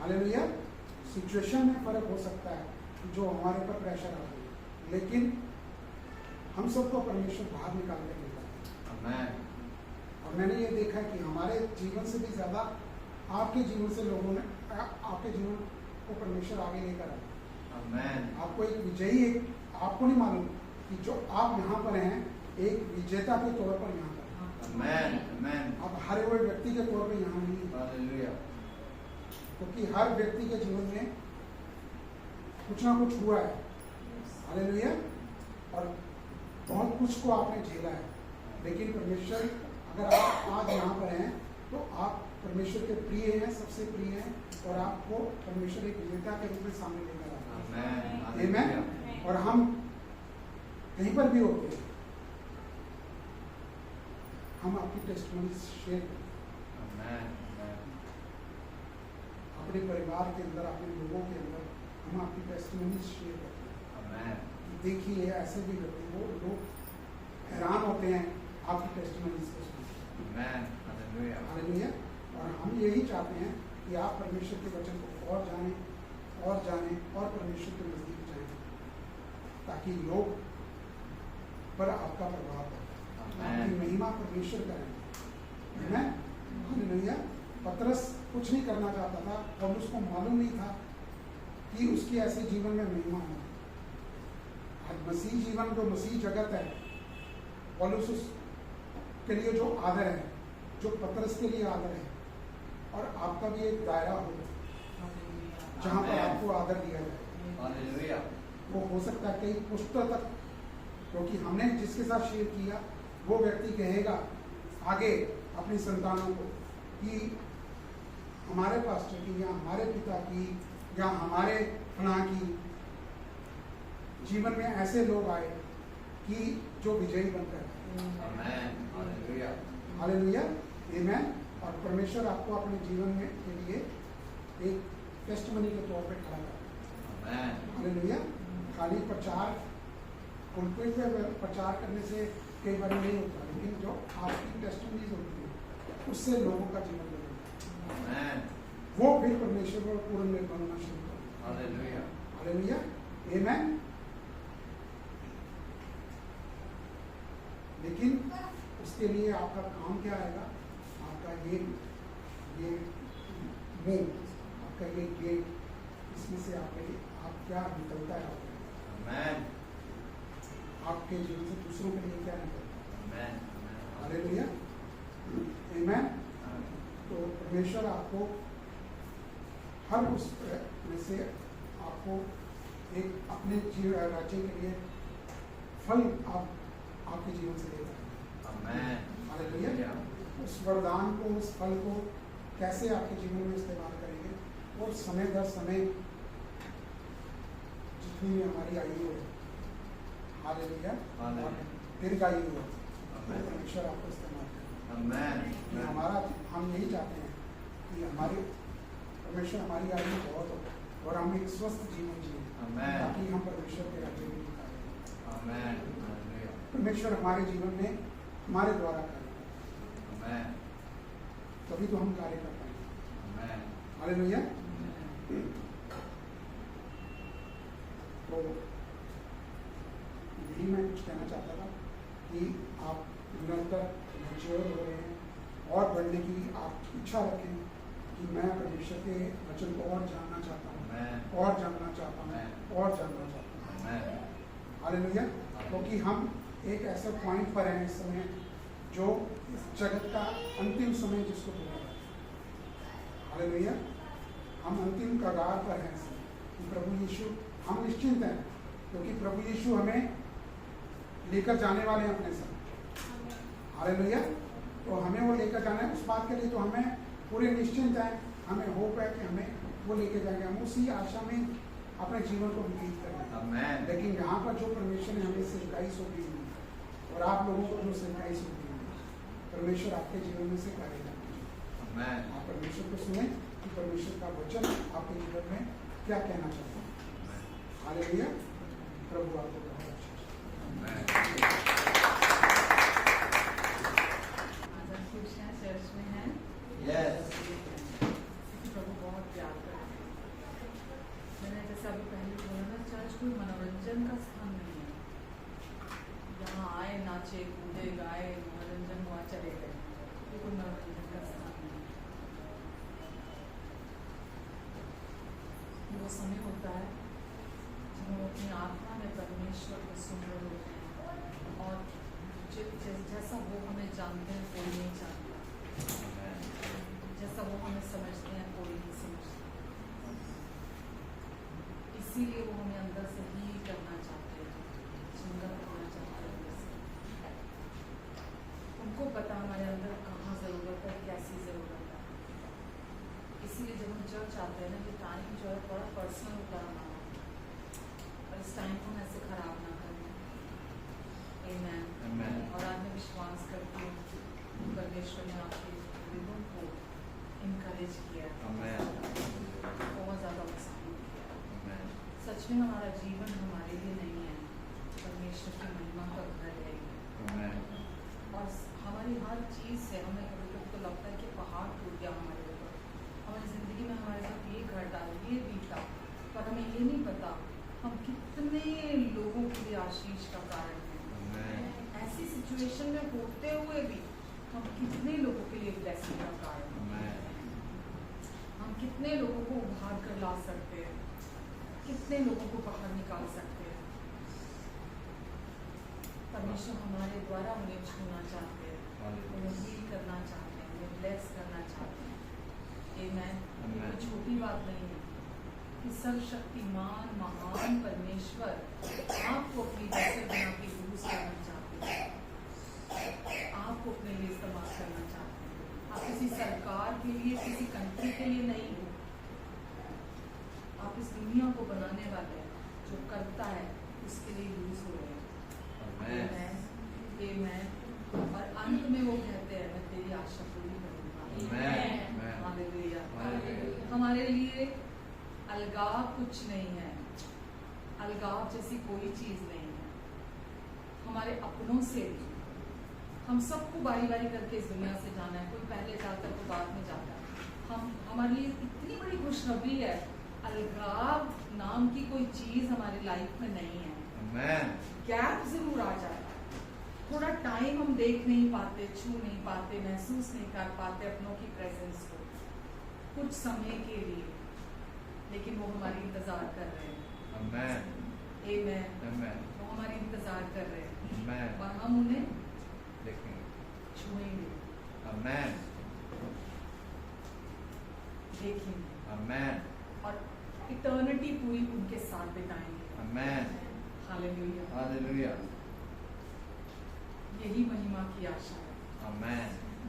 हालेलुया। सिचुएशन में फर्क हो सकता है जो हमारे ऊपर प्रेशर आ रही है, लेकिन हम सबको परमेश्वर बाहर निकाल कर देता है। और मैंने ये देखा है कि हमारे जीवन से भी ज्यादा आपके जीवन से लोगों ने आपके जीवन को परमेश्वर आगे लेकर आए। आपको एक विजयी, एक आपको नहीं मालूम कि जो आप यहाँ पर हैं एक विजेता के तौर पर यहाँ पर आप हारे हुए व्यक्ति के तौर पर यहाँ नहीं, क्योंकि हर व्यक्ति के जीवन में कुछ ना कुछ हुआ है। हालेलुया। और बहुत कुछ को आपने झेला है, लेकिन परमेश्वर अगर आप आज यहाँ पर हैं तो आप परमेश्वर के प्रिय हैं, सबसे प्रिय हैं, और आपको परमेश्वर एक विजेता के रूप में सामने लेकर आता है। आमीन। और हम कहीं पर भी होते हैं, हम आपकी टेस्टिमनी शेयर करते हैं। अपने परिवार के अंदर, अपने लोगों के अंदर हम आपकी टेस्टिमनी शेयर करते हैं। देखिए ऐसे भी व्यक्ति वो लोग हैरान होते हैं आपकी टेस्टिमनी को सुनकर। हालेलुया। और हम यही चाहते हैं कि आप परमेश्वर के वचन को और जानें और परमेश्वर के नजदीक जाएं, ताकि लोग पर आपका प्रभाव पड़े, आपकी महिमा परमेश्वर करें। हालेलुया। पतरस कुछ नहीं करना चाहता था और उसको मालूम नहीं था कि उसकी ऐसे जीवन में महिमा हो। मसीह जीवन जो मसीह जगत है, पौलुस के लिए जो आदर है, जो पतरस के लिए आदर है, और आपका भी एक दायरा हो जहां पर आपको आदर दिया जाए। वो हो सकता है कई पुस्तक तक, क्योंकि हमने जिसके साथ शेयर किया वो व्यक्ति कहेगा आगे अपनी संतानों को कि हमारे पास्टर की या हमारे पिता की या हमारे फलां की जीवन में ऐसे लोग आए कि जो विजयी बनकर। हालेलुया। आमीन। और परमेश्वर आपको अपने जीवन में के लिए एक टेस्टिमनी के तौर पे खड़ा करता है। हालेलुया। खाली प्रचार, पुलपिट पे प्रचार करने से कई बार नहीं होता, लेकिन जो आपकी टेस्टिमनीज होती है उससे लोगों का जीवन बदलता है। वो फिर परमेश्वर को पूर्ण में बनना शुरू करता है। हालेलुया। आमीन। लेकिन उसके लिए आपका काम क्या आएगा? आपका ये मुंह, आपका ये गेट, इसमें से आप क्या निकलता है आपके जीवन से दूसरों के लिए क्या निकलता है। हालेलुया। आमीन। तो परमेश्वर आपको हर उस में से आपको एक अपने जीवन राज्य के लिए फल आपके जीवन से लेता है। हालेलुया। उस वरदान को, उस फल को कैसे आपके जीवन में इस्तेमाल करेंगे, और समय दर समय जितनी भी हमारी आयु है, हालेलुया, दीर्घायु है, परमेश्वर आपको इस्तेमाल करें। हमारा हम यही चाहते हैं कि हमारे परमेश्वर हमारी आयु बहुत हो और हम एक स्वस्थ जीवन जिए, ताकि हम परमेश्वर के राज्य में दिखाएं। परमेश्वर हमारे जीवन में हमारे द्वारा कार्य करें, तभी तो हम कार्य कर पाएंगे। हालेलुया। तो यही मैं कुछ कहना चाहता था कि आप निरंतर मैच्योर हो रहे हैं और बढ़ने की आप इच्छा रखें कि मैं परमेश्वर के वचन को और जानना चाहता हूँ, और जानना चाहता हूँ, और जानना चाहता हूँ। हालेलुया। क्योंकि हम एक ऐसे पॉइंट पर हैं इस समय जो इस जगत का अंतिम समय जिसको बोला जाता है। हालेलुया। हम अंतिम कगार पर हैं कि प्रभु यीशु, हम निश्चिंत हैं क्योंकि प्रभु यीशु हमें लेकर जाने वाले हैं अपने साथ। हालेलुया। तो हमें वो लेकर जाना है, उस बात के लिए तो हमें पूरे निश्चिंत हैं, हमें होप है कि हमें वो लेकर जाएंगे। हम उसी आशा में अपने जीवन को व्यतीत करें। लेकिन यहाँ पर जो परमेश्वर ने हमें सेवकाई सौंपी हुई और आप लोगों को जो सेवकाई सौंपी हुई, परमेश्वर आपके जीवन में से कार्य करें। आप परमेश्वर को सुने कि परमेश्वर का वचन आपके जीवन में क्या कहना चाहता है। हालेलुया। प्रभु आपको बहुत अच्छा। Yes. प्रभु बहुत प्यार करते हैं। मैंने जैसे अभी पहले बोला ना, चर्च कोई मनोरंजन का स्थान नहीं है। यहाँ आए, नाचे, कूदे, गाए, मनोरंजन हुआ, चले गए। ये कोई मनोरंजन का स्थान नहीं है। वो समय होता है जब हम अपनी आत्मा में परमेश्वर को सुन रहे होते हैं और जैसा वो हमें जानते हैं कोई नहीं जानता, जैसा वो हमें समझते हैं कोई नहीं समझता। इसीलिए वो हमें अंदर से ही करना चाहते हैं, सुंदर करना चाहते हैं अंदर से। उनको पता हमारे अंदर कहाँ ज़रूरत है, कैसी ज़रूरत है। इसीलिए जब हम चर्च आते हैं ना, ये टाइम जो है बड़ा पर्सनल होता है हमारा, और इस टाइम को हम ऐसे खराब ना करें। आमेन। और आज मैं विश्वास करती हूँ परमेश्वर ने आपके हृदयों को इनकरेज किया, बहुत ज़्यादा उत्साहित किया। सच में हमारा जीवन हमारे लिए नहीं है, परमेश्वर की महिमा का घर है। और हमारी हर चीज़ से हमें कभी कभी तो लगता है कि पहाड़ टूट गया हमारे ऊपर, हमारी ज़िंदगी में हमारे साथ ये घटा, ये बीता, पर हमें ये नहीं पता हम कितने लोगों के लिए आशीष का कारण हैं। ऐसी सिचुएशन में होते हुए भी हम कितने लोगों के लिए ब्लेसिंग का कारण हैं। हम कितने लोगों को उभार कर ला सकते हैं, कितने लोगों को बाहर निकाल सकते हैं। परमेश्वर हमारे द्वारा उन्हें छूना चाहते हैं, उन्हें हील करना चाहते हैं, उन्हें ब्लेस करना चाहते हैं। आमेन। कोई छोटी बात नहीं है कि सर्वशक्तिमान महान परमेश्वर आपको अपनी वैसे बना के यूज करना चाहते हैं, आपको अपने लिए इस्तेमाल करना चाहते हैं। आप किसी सरकार के लिए, किसी कंट्री के लिए नहीं हो, आप इस दुनिया को बनाने वाले जो करता है उसके लिए यूज हो रहे हैं। आमेन। और अंत में वो कहते हैं मैं तेरी आशा पूरी करूंगा। हालेलुया। हमारे लिए अलगाव कुछ नहीं है, अलगाव जैसी कोई चीज नहीं है। हमारे अपनों से भी हम सबको बारी बारी करके इस दुनिया से जाना है, कोई पहले जाता है कोई बाद में जाता है। हमारे लिए इतनी बड़ी खुशखबरी है, अलगाव नाम की कोई चीज हमारी लाइफ में नहीं है। गैप जरूर आ जाए, थोड़ा टाइम हम देख नहीं पाते, छू नहीं पाते, महसूस नहीं कर पाते अपनों की प्रेजेंस को कुछ समय के लिए, लेकिन वो हमारी इंतजार कर रहे हैं। आमेन। वो हमारी इंतजार कर रहे हैं और हम उन्हें छुएंगे, देखेंगे और इटर्निटी पूरी उनके साथ बिताएंगे। हालेलुया। यही महिमा की आशा है।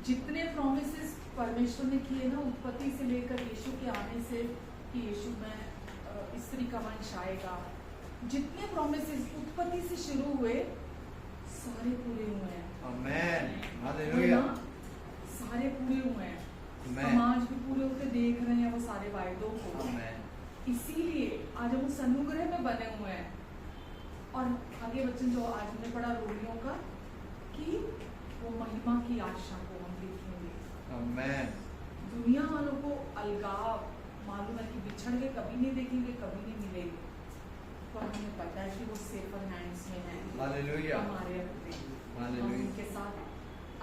जितने प्रोमिसेस परमेश्वर ने किए ना, उत्पत्ति से लेकर यीशु के आने से कि यीशु में स्त्री का वंश आएगा, जितने प्रोमिसेस उत्पत्ति से शुरू हुए सारे पूरे हुए हैं। हालेलुया। सारे पूरे हुए हैं। समाज भी पूरे होते देख रहे हैं वो सारे वायदों को। इसीलिए आज हम उस अनुग्रह में बने हुए हैं। और आगे वचन जो आज हमने पढ़ा रोमियों का, कि वो महिमा की आशा को हम देखेंगे। दुनिया वालों को अलगाव मालूम है कि बिछड़ के कभी नहीं देखेंगे, कभी नहीं मिलेंगे, पर हमें पता है कि वो सेफर हैंड्स में है। हमारे अपने उनके साथ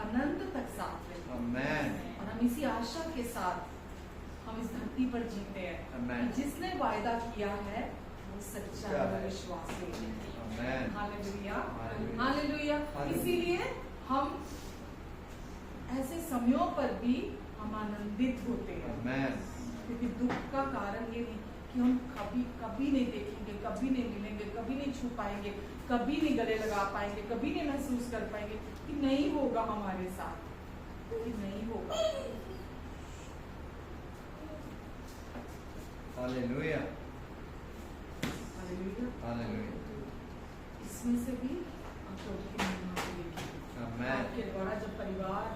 अनंत तक साथ रहेंगे। और हम इसी आशा के साथ हम इस धरती पर जीते हैं। जिसने वायदा किया है वो सच्चा है, विश्वास है। हालेलुया। हालेलुया। इसीलिए हम ऐसे समयों पर भी हम आनंदित होते हैं, क्योंकि दुख का कारण ये नहीं कि हम कभी नहीं देखेंगे, कभी नहीं मिलेंगे, कभी नहीं छू पाएंगे, कभी नहीं गले लगा पाएंगे, कभी नहीं महसूस कर पाएंगे कि नहीं होगा हमारे साथ, कि नहीं होगा। हालेलुया। हालेलुया। हालेलुया। इसमें से भी आप प्रभु की महिमा को देखिए। आपके द्वारा जब परिवार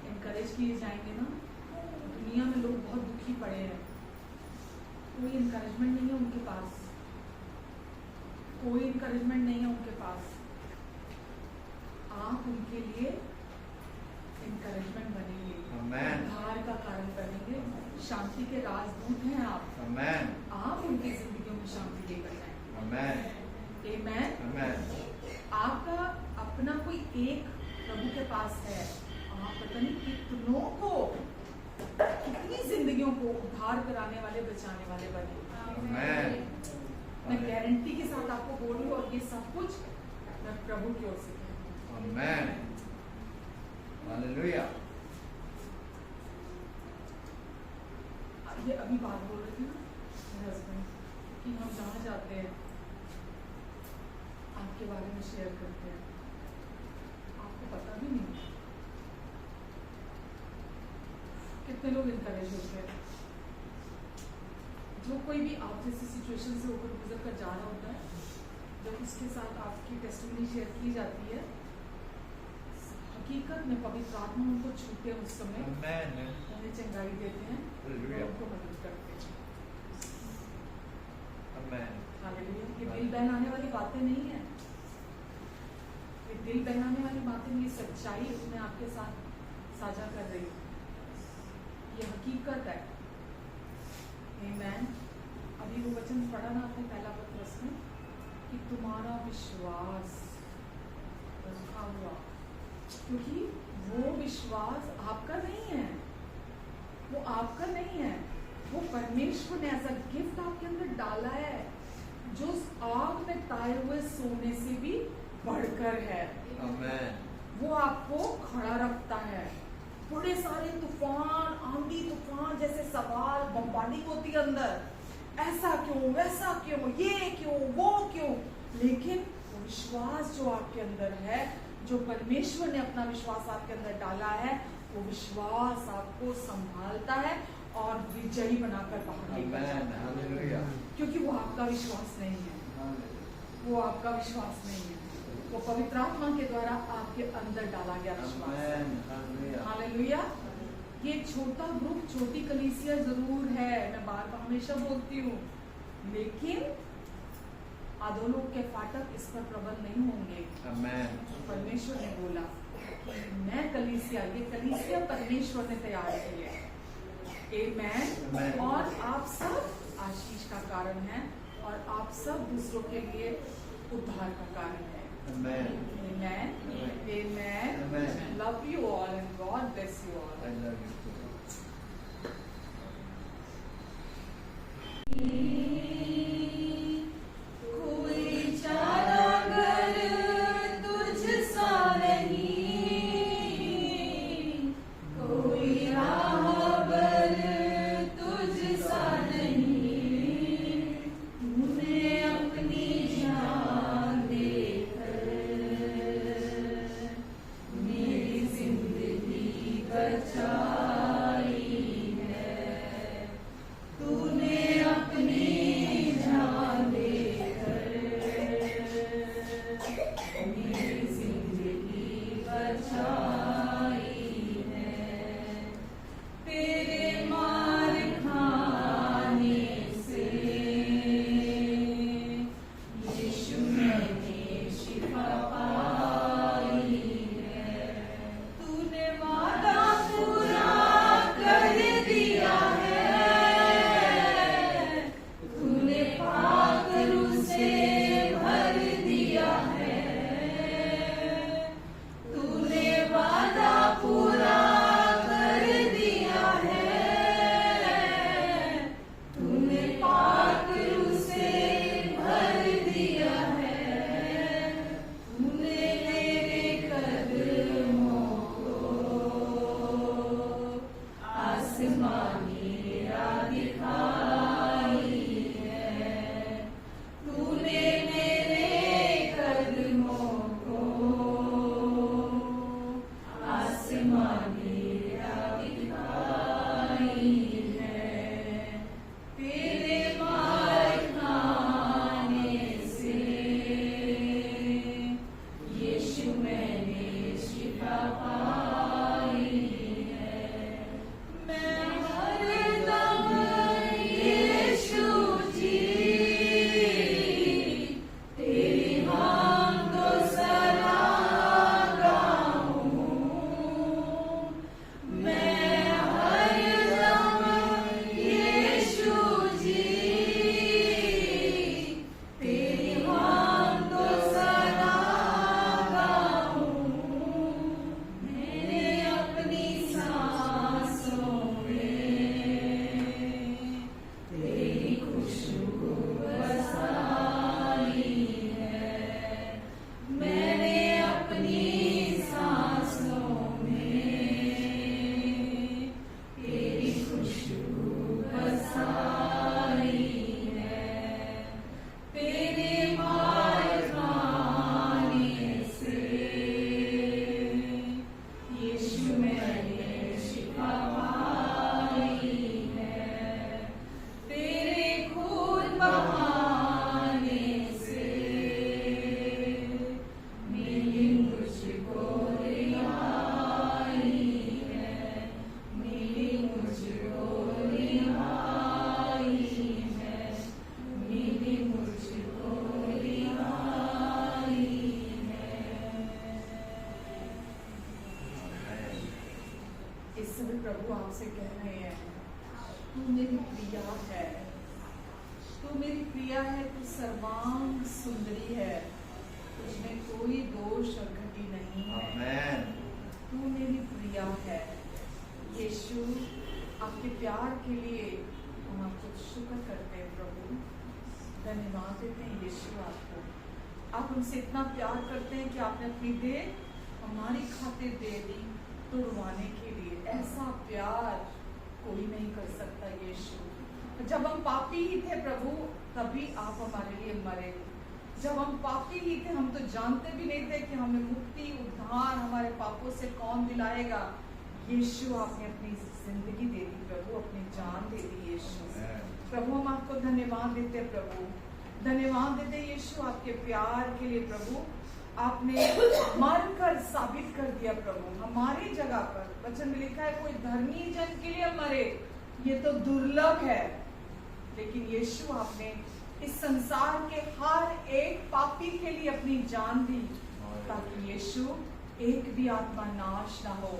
इनकरेज किए जाएंगे ना, दुनिया में लोग बहुत दुखी पड़े हैं, कोई इनकरेजमेंट नहीं है उनके पास, कोई इनकरेजमेंट नहीं है उनके पास। आप उनके लिए इनकरेजमेंट बनेंगे, Amen. उद्धार का कारण बनेंगे। शांति के राजदूत हैं आप। Amen. आप उनकी जिंदगियों में शांति लेकर आए। Amen. Amen. Amen. आपका अपना कोई एक प्रभु के पास है, आप पता नहीं कितनों को, कितनी जिंदगियों को उद्धार कराने वाले, बचाने वाले बने। Amen. मैं गारंटी के साथ आपको बोल रही हूँ, और ये सब कुछ मैं प्रभु की ओर से कह रही हूँ। Amen. Hallelujah. ये अभी बात बोल रही थी ना मेरे हस्बैंड कि हम जहाँ जाते हैं आपके बारे में शेयर करते हैं, आपको पता भी नहीं कितने लोग इनकरेज होते हैं। जो कोई भी आप जैसी सिचुएशन से होकर गुजर कर जा रहा होता है, जब उसके साथ आपकी टेस्टिमनी शेयर की जाती है, हकीकत में पवित्र आत्मा उनको छूते उस समय Amen. उन्हें चंगाई देते हैं, Hallelujah. उनको मदद करते हैं। Amen. हालेलुया। ये दिल बहलाने वाली बातें नहीं है, ये दिल बहलाने वाली बातें नहीं, सच्चाई मैं आपके साथ साझा कर रही हूँ, ये हकीकत है। आमीन। अभी वो वचन पढ़ा ना आपने पहला पत्रस में कि तुम्हारा विश्वास रखा हुआ, क्योंकि वो विश्वास आपका नहीं है, वो आपका नहीं है, वो परमेश्वर ने ऐसा गिफ्ट आपके अंदर डाला है जो उस आग में ताए हुए सोने से भी बढ़कर है। Amen. वो आपको खड़ा रखता है। बड़े सारे तूफान, आंधी तूफान जैसे सवाल बम्बार्डिंग होती है अंदर, ऐसा क्यों, वैसा क्यों, ये क्यों, वो क्यों, लेकिन वो विश्वास जो आपके अंदर है, जो परमेश्वर ने अपना विश्वास आपके अंदर डाला है, वो विश्वास आपको संभालता है और विजयी बनाकर बाहर लेकर Amen. जाता है। Hallelujah. क्योंकि वो आपका विश्वास नहीं है, वो आपका विश्वास नहीं है, वो पवित्र आत्मा के द्वारा आपके अंदर डाला गया विश्वास है। Amen. Hallelujah. हालेलुया। ये छोटा ग्रुप, छोटी कलीसिया जरूर है, मैं बार बार हमेशा बोलती हूँ, लेकिन अधोलोक के फाटक इस पर प्रबल नहीं होंगे। Amen. परमेश्वर ने बोला मैं कलीसिया, ये कलीसिया परमेश्वर ने तैयार की है। आमीन। Amen. और आप सब आशीष का कारण हैं, और आप सब दूसरों के लिए उद्धार का कारण है। Amen. Amen. Amen. Amen. Love you all and God bless you all. I love you too. कोई चारागर तुझसा नहीं, कोई राहबर तुझसा नहीं, तूने अपनी जान देकर मेरी जिंदगी बचाई है, तूने अपनी मेरी प्रिया है, तू सर्वांग सुंदरी है, तुझमें कोई दोष और घटी नहीं है। आमेन। तू मेरी प्रिया है। यीशु, आपके प्यार के लिए हम आपको शुक्र करते हैं प्रभु, धन्यवाद देते हैं यीशु आपको। आप हमसे इतना प्यार करते हैं कि आपने अपनी देह हमारी खातिर दे दी तुड़वाने के लिए। ऐसा प्यार कोई नहीं कर सकता यीशु। जब हम पापी ही थे प्रभु, तभी आप हमारे लिए मरे। जब हम पापी ही थे, हम तो जानते भी नहीं थे कि हमें मुक्ति उद्धार हमारे पापों से कौन दिलाएगा। यीशु, आपने अपनी जिंदगी दे दी प्रभु, अपनी जान दे दी यीशु। प्रभु, हम आपको धन्यवाद देते हैं प्रभु, धन्यवाद देते हैं यीशु आपके प्यार के लिए प्रभु। आपने मरकर साबित कर दिया प्रभु हमारी जगह पर। वचन में लिखा है कोई धर्मी जन के लिए मरे, ये तो दुर्लभ है, लेकिन यीशु आपने इस संसार के हर एक पापी के लिए अपनी जान दी, ताकि यीशु एक भी आत्मा नाश ना हो,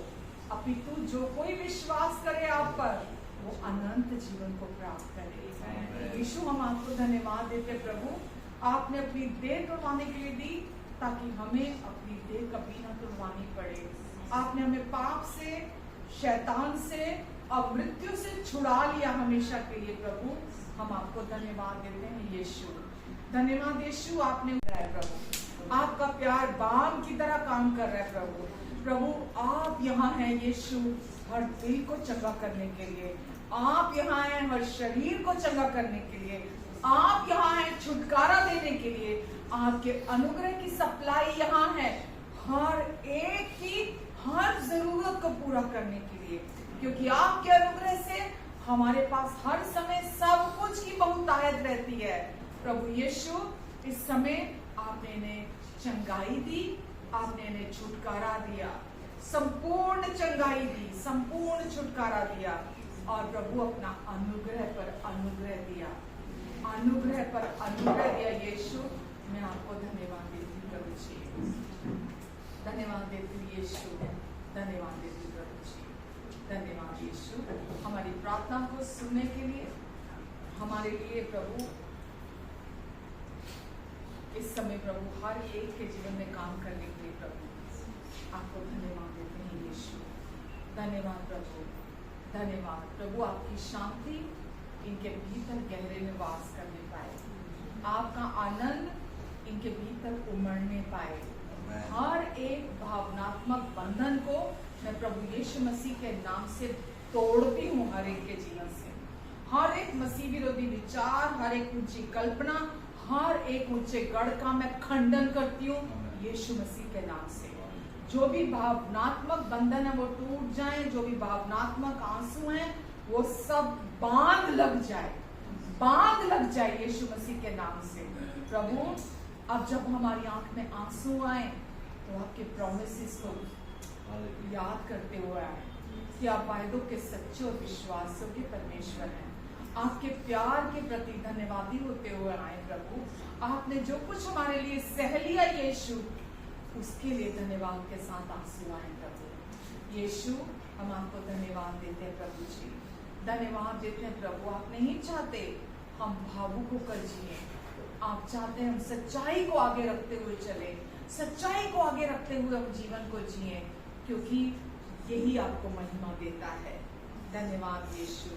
अपितु जो कोई विश्वास करे आप पर वो अनंत जीवन को प्राप्त करे। यीशु, हम आपको धन्यवाद देते प्रभु, आपने अपनी देह तुड़वाने के लिए दी, ताकि हमें अपनी देह कभी ना तुड़वानी पड़े। आपने हमें पाप से, शैतान से और मृत्यु से छुड़ा लिया हमेशा के लिए प्रभु। हम आपको धन्यवाद देते हैं यीशु। धन्यवाद यीशु, आपने प्रभु आपका प्यार बाम की तरह काम कर रहा है प्रभु। प्रभु, आप यहाँ हैं यीशु हर दिल को चंगा करने के लिए। आप यहाँ हैं हर शरीर को चंगा करने के लिए। आप यहाँ हैं छुटकारा देने के लिए। आपके अनुग्रह की सप्लाई यहाँ है हर एक की हर जरूरत को पूरा करने के लिए, क्योंकि आपके अनुग्रह से हमारे पास हर समय सब कुछ की बहुतायत रहती है। प्रभु यीशु, इस समय आपने इन्हें चंगाई दी, आपने इन्हें छुटकारा दिया, संपूर्ण चंगाई दी, संपूर्ण छुटकारा दिया, और प्रभु अपना अनुग्रह पर अनुग्रह दिया, अनुग्रह पर अनुग्रह दिया। यीशु, मैं आपको धन्यवाद देती हूँ प्रभु जी, धन्यवाद देती हूँ यीशु, धन्यवाद देती हूँ प्रभु जी, धन्यवाद यीशु हमारी प्रार्थना को सुनने के लिए, हमारे लिए प्रभु इस समय प्रभु हर एक के जीवन में काम करने के लिए प्रभु आपको धन्यवाद देते हैं यीशु। धन्यवाद प्रभु, धन्यवाद प्रभु। आपकी शांति इनके भीतर गहरे में वास करने पाए, आपका आनंद इनके भीतर उमड़ने पाए। हर एक भावनात्मक बंधन को मैं प्रभु यीशु मसीह के नाम से तोड़ती हूँ हर एक के जीवन से। हर एक मसीह विरोधी विचार, हर एक ऊंची कल्पना, हर एक ऊंचे गढ़ का मैं खंडन करती हूँ यीशु मसीह के नाम से। जो भी भावनात्मक बंधन है वो टूट जाए, जो भी भावनात्मक आंसू हैं वो सब बांध लग जाए, बांध लग जाए यीशु मसीह के नाम से। प्रभु, अब जब हमारी आंख में आंसू आए तो आपके प्रोमिसेस को याद करते हुए आए कि आप वायदों के सच्चे और विश्वासों के परमेश्वर हैं। आपके प्यार के प्रति धन्यवादी होते हुए आए प्रभु। आपने जो कुछ हमारे लिए सह लिया यीशु, उसके लिए धन्यवाद के साथ आंसू आए प्रभु। यीशु, हम आपको धन्यवाद देते हैं प्रभु जी, धन्यवाद देते हैं प्रभु। आप नहीं चाहते हम भावुक होकर जिए, आप चाहते हैं हम सच्चाई को आगे रखते हुए चले, सच्चाई को आगे रखते हुए हम जीवन को जिए, क्योंकि यही आपको महिमा देता है। धन्यवाद यीशु,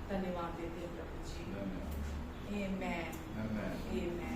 धन्यवाद देते हैं प्रभु जी। आमेन, आमेन।